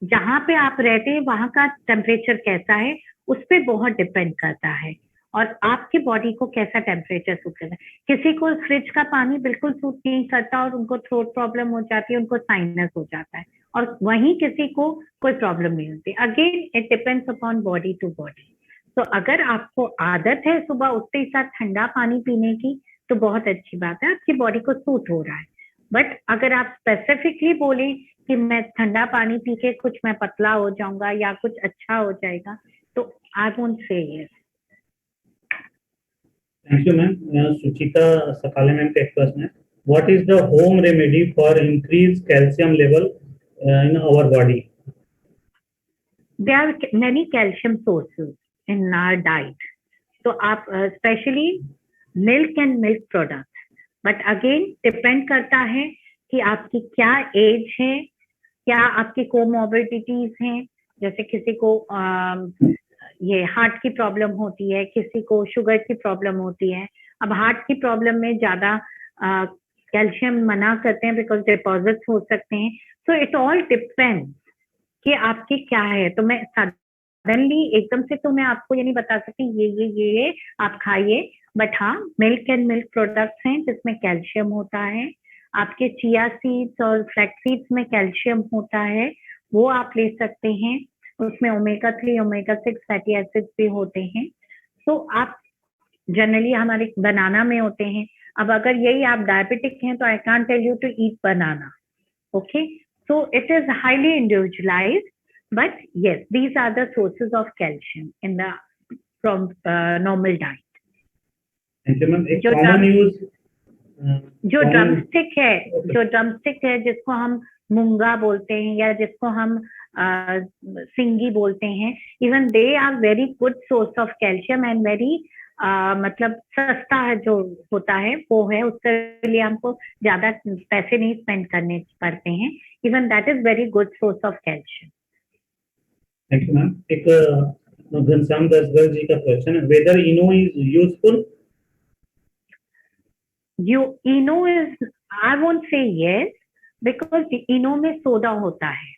जहाँ पे आप रहते हैं वहां का टेम्परेचर कैसा है उस पर बहुत डिपेंड करता है, और आपकी बॉडी को कैसा टेम्परेचर सूट करता है. किसी को फ्रिज का पानी बिल्कुल सूट नहीं करता और उनको थ्रोट प्रॉब्लम हो जाती है, उनको साइनस हो जाता है, और वहीं किसी को कोई प्रॉब्लम नहीं होती. Again it depends upon body to body. तो अगर आपको आदत है सुबह उठते ही साथ ठंडा पानी पीने की तो बहुत अच्छी बात है, आपकी बॉडी को सूट हो रहा है. बट अगर आप स्पेसिफिकली बोले कि मैं ठंडा पानी पी के कुछ मैं पतला हो जाऊंगा या कुछ अच्छा हो जाएगा, तो I won't say yes. Thank you ma'am. Suchita Sakale ma'am का एक प्रश्न है. What is the home remedy for increase calcium level in our body? There are many calcium sources in our diet. तो आप specially milk and milk product, but again depend करता है कि आपकी क्या एज है, क्या आपकी कोमोर्बिडिटीज हैं. जैसे किसी को ये हार्ट की प्रॉब्लम होती है, किसी को शुगर की प्रॉब्लम होती है. अब हार्ट की प्रॉब्लम में ज्यादा कैल्शियम मना करते हैं बिकॉज डिपॉजिट्स हो सकते हैं. सो इट ऑल डिपेंड्स कि आपकी क्या है. तो मैं सडनली एकदम से तो मैं आपको ये नहीं बता सकती ये आप खाइए, बट हाँ मिल्क एंड मिल्क प्रोडक्ट्स हैं जिसमें कैल्शियम होता है. आपके चिया सीड्स और फ्लैक्स सीड्स में कैल्शियम होता है, वो आप ले सकते हैं. उसमें ओमेगा 3 ओमेगा 6 फैटी एसिड्स भी होते हैं. तो आप जनरली हमारे बनाना में होते हैं. अब अगर यही आप डायबिटिक हैं तो I can't tell you to eat banana. Okay so it is highly individualized, but yes, these are the sources of calcium in the from normal diet. Thank you ma'am. एक common use जो drumstick है, जो drumstick है जिसको हम मूंगा बोलते हैं या जिसको हम सिंगी बोलते हैं, even they are very good source of calcium and very मतलब सस्ता जो होता है वो है, उसके लिए हमको ज्यादा पैसे नहीं स्पेंड करने पड़ते हैं. Even that is very good source of calcium. Thank you ma'am. एक घनश्याम दसगर जी का क्वेश्चन है, whether Eno is useful? Eno is, I won't say yes, because Eno में सोडा होता है.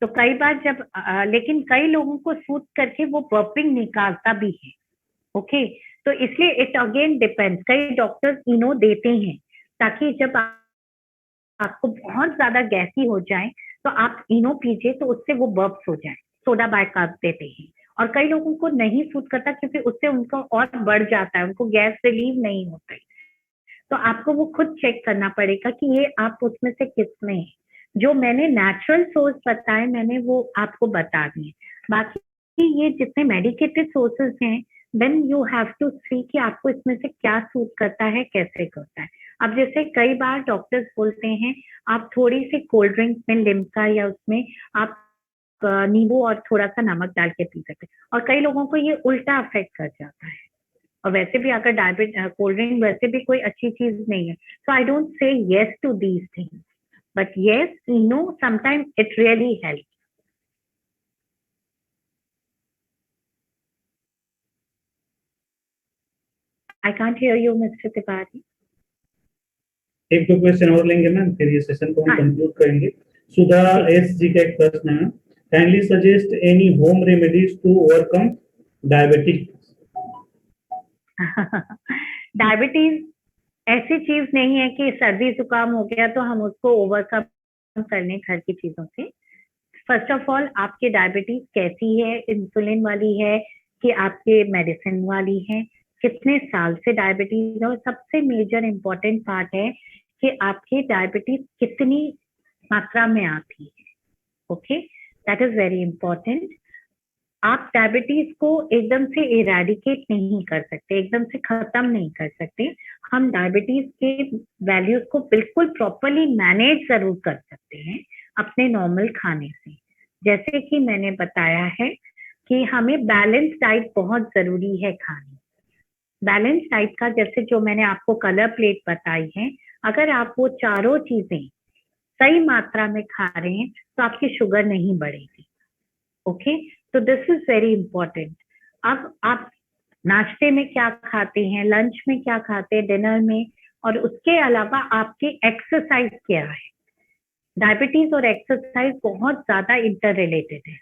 तो कई बार जब लेकिन कई लोगों को सूट करके वो बर्पिंग निकालता भी है. ओके, तो इसलिए इट अगेन डिपेंड्स. कई डॉक्टर्स इनो देते हैं ताकि जब आपको बहुत ज्यादा गैसी हो जाए तो आप इनो पीजिए, तो उससे वो बर्प्स हो जाए. सोडा बाइकार्ब देते हैं. और कई लोगों को नहीं सूट करता क्योंकि उससे उनको और बढ़ जाता है, उनको गैस रिलीव नहीं होता है. तो आपको वो खुद चेक करना पड़ेगा कि ये आप उसमें से किस में है. जो मैंने नेचुरल सोर्स बताए मैंने वो आपको बता दिए. बाकी ये जितने मेडिकेटेड सोर्सेज हैं, देन यू हैव टू सी कि आपको इसमें से क्या सूट करता है, कैसे करता है. अब जैसे कई बार डॉक्टर्स बोलते हैं आप थोड़ी सी कोल्ड ड्रिंक में लिम्का या उसमें आप नींबू और थोड़ा सा नमक डाल के पी सकते हैं. और कई लोगों को ये उल्टा अफेक्ट कर जाता है. और वैसे भी अगर कोल्ड ड्रिंक वैसे भी कोई अच्छी चीज नहीं है. So I don't say yes to these things, but yes no sometime it really help. I can't hear you mister Tiwari. एक दो क्वेश्चन और लेंगे मैम, फिर ये सेशन को हम कंक्लूड करेंगे. सुधा एस जी का एक प्रश्न है, kindly suggest any home remedies to overcome diabetic. Diabetes ऐसी चीज नहीं है कि सर्दी जुकाम हो गया तो हम उसको ओवरकम करने घर की चीजों से. फर्स्ट ऑफ ऑल आपके डायबिटीज कैसी है, इंसुलिन वाली है कि आपके मेडिसिन वाली है, कितने साल से डायबिटीज है. और सबसे मेजर इम्पोर्टेंट पार्ट है कि आपकी डायबिटीज कितनी मात्रा में आती है. Okay, that is very important. आप डायबिटीज को एकदम से इरेडिकेट नहीं कर सकते, एकदम से खत्म नहीं कर सकते. हम डायबिटीज के वैल्यूज को बिल्कुल प्रॉपरली मैनेज जरूर कर सकते हैं अपने नॉर्मल खाने से. जैसे कि मैंने बताया है कि हमें बैलेंस डाइट बहुत जरूरी है खाने. बैलेंस डाइट का जैसे जो मैंने आपको कलर प्लेट बताई है, अगर आप वो चारों चीजें सही मात्रा में खा रहे हैं तो आपकी शुगर नहीं बढ़ेगी. ओके, तो दिस इज वेरी इंपॉर्टेंट. अब आप नाश्ते में क्या खाते हैं, लंच में क्या खाते हैं, डिनर में, और उसके अलावा आपकी एक्सरसाइज क्या है. डायबिटीज और एक्सरसाइज बहुत ज्यादा इंटर रिलेटेड है,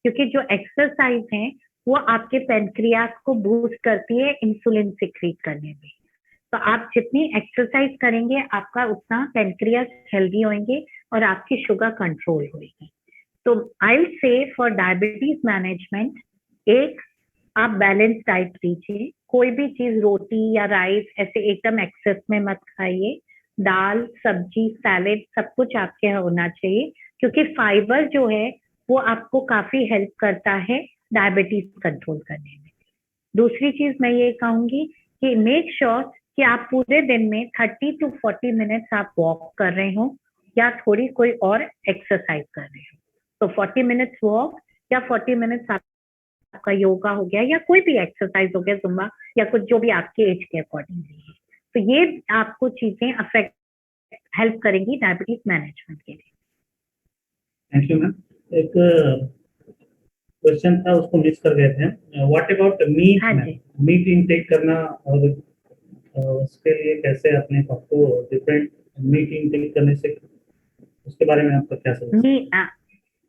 क्योंकि जो एक्सरसाइज है वो आपके पेनक्रियास को बूस्ट करती है इंसुलिन सिक्रीट करने में. तो आप जितनी एक्सरसाइज करेंगे आपका उतना पेनक्रियास हेल्दी होंगे और आपकी शुगर कंट्रोल होगी. तो I will say for diabetes management, एक आप बैलेंस डाइट लीजिए. कोई भी चीज रोटी या राइस ऐसे एकदम एक्सेस में मत खाइए. दाल, सब्जी, सैलेड सब कुछ आपके होना चाहिए, क्योंकि फाइबर जो है वो आपको काफी हेल्प करता है डायबिटीज कंट्रोल करने में. दूसरी चीज मैं ये कहूंगी कि मेक श्योर कि आप पूरे दिन में 30 to 40 मिनट्स आप वॉक कर रहे हो या थोड़ी कोई और एक्सरसाइज कर रहे हो. तो 40 मिनट्स वॉक या 40 मिनट्स आपका योगा हो गया या कोई भी एक्सरसाइज हो गया, जुम्बा या कुछ जो भी आपके एज के अकॉर्डिंग है. तो ये आपको चीजें अफेक्ट हेल्प करेंगी डायबिटीज मैनेजमेंट के लिए. Thank you ma'am. एक क्वेश्चन था उसको मिस कर गए थे. What about meat? Meat intake करना और उसके लिए कैसे अपने आप को डिफरेंट मीट इनटेक करने से, उसके बारे में आपका क्या सजेशन?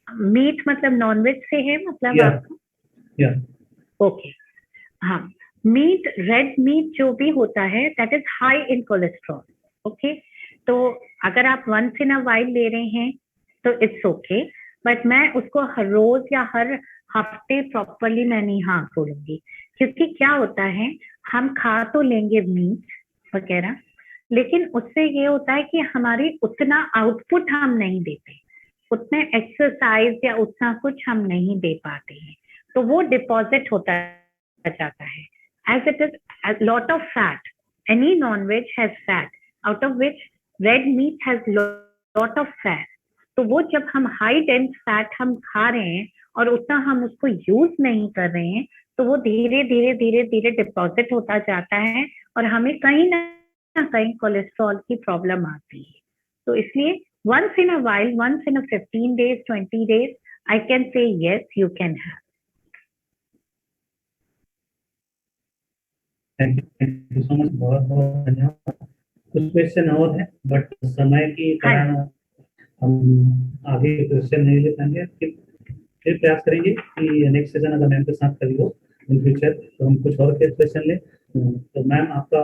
मीट मतलब नॉनवेज से है मतलब आपका? या ओके, हाँ. मीट, रेड मीट जो भी होता है that is high in cholesterol. Okay, तो अगर आप वंस इन अ वाइल ले रहे हैं तो इट्स ओके, बट मैं उसको हर रोज या हर हफ्ते प्रॉपरली मैं नहीं हाँ बोलूंगी. क्योंकि क्या होता है, हम खा तो लेंगे मीट वगैरह, लेकिन उससे ये होता है कि हमारी उतना आउटपुट हम नहीं देते, उतने एक्सरसाइज या उतना कुछ हम नहीं दे पाते हैं. तो वो डिपॉजिट होता जाता है. As it is lot of fat. Any non-veg has fat, out of which red meat has lot of fat. तो वो जब हम हाई डेंस फैट हम खा रहे हैं और उतना हम उसको यूज नहीं कर रहे हैं, तो तो वो धीरे धीरे धीरे धीरे डिपॉजिट होता जाता है और हमें कहीं ना कहीं कोलेस्ट्रॉल की प्रॉब्लम आती है। तो इसलिए once in a while, once in a 15 days, 20 days, I can say yes, you can have. Thank you so much, बहुत बहुत धन्यवाद। कुछ क्वेश्चन और है बट समय की कारण हम आगे क्वेश्चन नहीं ले पाएंगे। फिर प्रयास करेंगे कि नेक्स्ट सेशन अगर मैम के साथ कभी हो इन फ्यूचर तो हम कुछ और क्वेश्चन ले। तो मैम आपका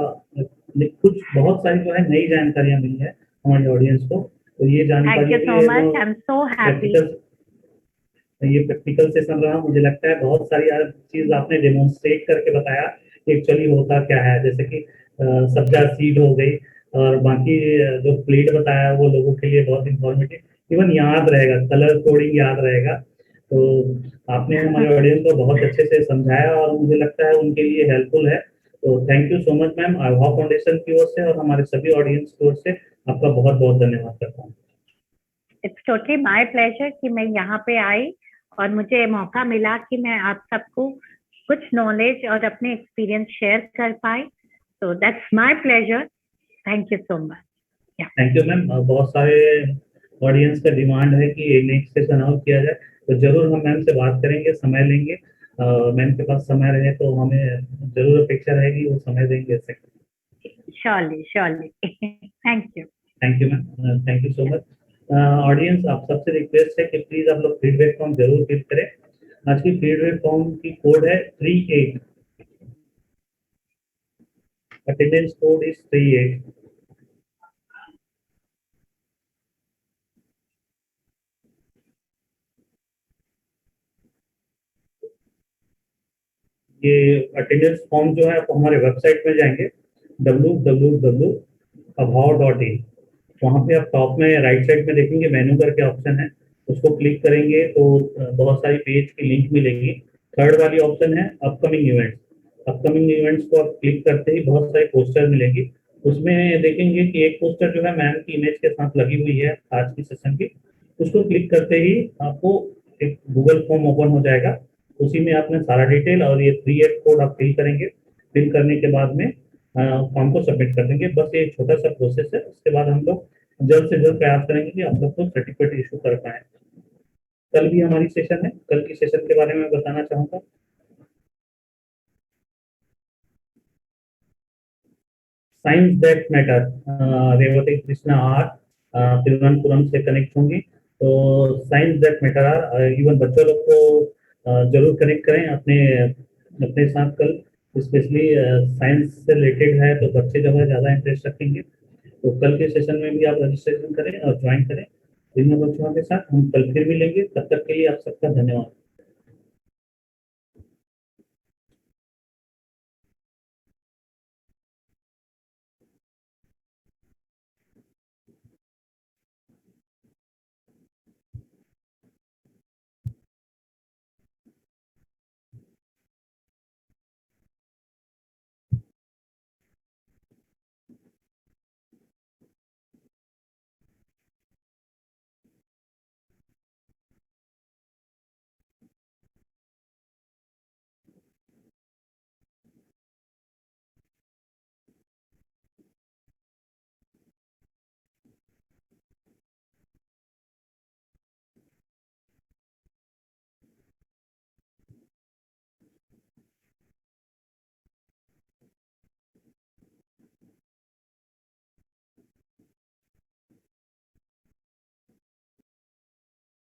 कुछ बहुत सारी जो है नई जानकारियां मिली है हमारी ऑडियंस को, तो ये जानकारी ये प्रैक्टिकल सेशन रहा। मुझे लगता है बहुत सारी चीज आपने डेमोन्स्ट्रेट करके बताया एक्चुअली होता क्या है, जैसे कि सब्जा सीड हो गई और बाकी जो प्लेट बताया वो लोगों के लिए बहुत इंफॉर्मेटिव, इवन याद रहेगा, कलर कोडिंग याद रहेगा। तो आपने हमारे ऑडियंस को बहुत अच्छे से समझाया और मुझे लगता है उनके लिए हेल्पफुल है। तो thank you so much ma'am, Abha foundation की ओर से और हमारे सभी ऑडियंस की ओर से आपका बहुत बहुत धन्यवाद करता हूँ। इट्स टोटली माय प्लेजर कि मैं यहाँ पे आई और मुझे मौका मिला कि मैं आप सबको कुछ नॉलेज और अपने एक्सपीरियंस शेयर कर पाए। तो that's my pleasure, thank you so much. Thank you ma'am. बहुत सारे ऑडियंस का डिमांड है कि नेक्स्ट सेशन और किया जाए, तो जरूर हम मैम से बात करेंगे, समय लेंगे। मैम के पास समय रहे तो हमें जरूर अपेक्षा रहेगी वो समय देंगे। Surely surely thank you ma'am, thank you so much. Audience आप सबसे रिक्वेस्ट है कि प्लीज आप लोग फीडबैक फॉर्म जरूर फिल करें। आज की फीडबैक फॉर्म की कोड है 38, अटेंडेंस कोड इज 38। ये अटेंडेंस फॉर्म जो है आप हमारे वेबसाइट में जाएंगे www.abhav.in, वहाँ पे आप टॉप में राइट साइड में देखेंगे मेनू करके ऑप्शन है, उसको क्लिक करेंगे तो बहुत सारी पेज की लिंक मिलेगी। थर्ड वाली ऑप्शन है अपकमिंग इवेंट्स। अपकमिंग इवेंट्स को आप क्लिक करते ही बहुत सारी पोस्टर मिलेंगी, उसमें देखेंगे कि एक पोस्टर जो है मैम की इमेज के साथ लगी हुई है आज की सेशन की, उसको क्लिक करते ही आपको एक गूगल फॉर्म ओपन हो जाएगा। उसी में आपने सारा डिटेल और ये 38 कोड आप फिल करेंगे। फिल करने के बाद में फॉर्म को सबमिट कर देंगे। बस ये छोटा सा प्रोसेस है, उसके बाद हम लोग जल्द से जल्द प्रयास करेंगे कि आप लोग को सर्टिफिकेट इशू कर पाए। कल भी हमारी सेशन है, कल की सेशन के बारे में बताना चाहूंगा। Science that matter, Revathi Krishna R Thiruvananthapuram से कनेक्ट होंगी। तो science that matter are even बच्चों लोग को जरूर कनेक्ट करें अपने अपने साथ कल, स्पेशली साइंस से रिलेटेड है तो बच्चे जो है ज़्यादा इंटरेस्ट रखेंगे। तो कल के सेशन में भी आप रजिस्ट्रेशन करें और ज्वाइन करें इन बच्चों के साथ। हम कल फिर मिलेंगे, तब तक के लिए आप सबका धन्यवाद।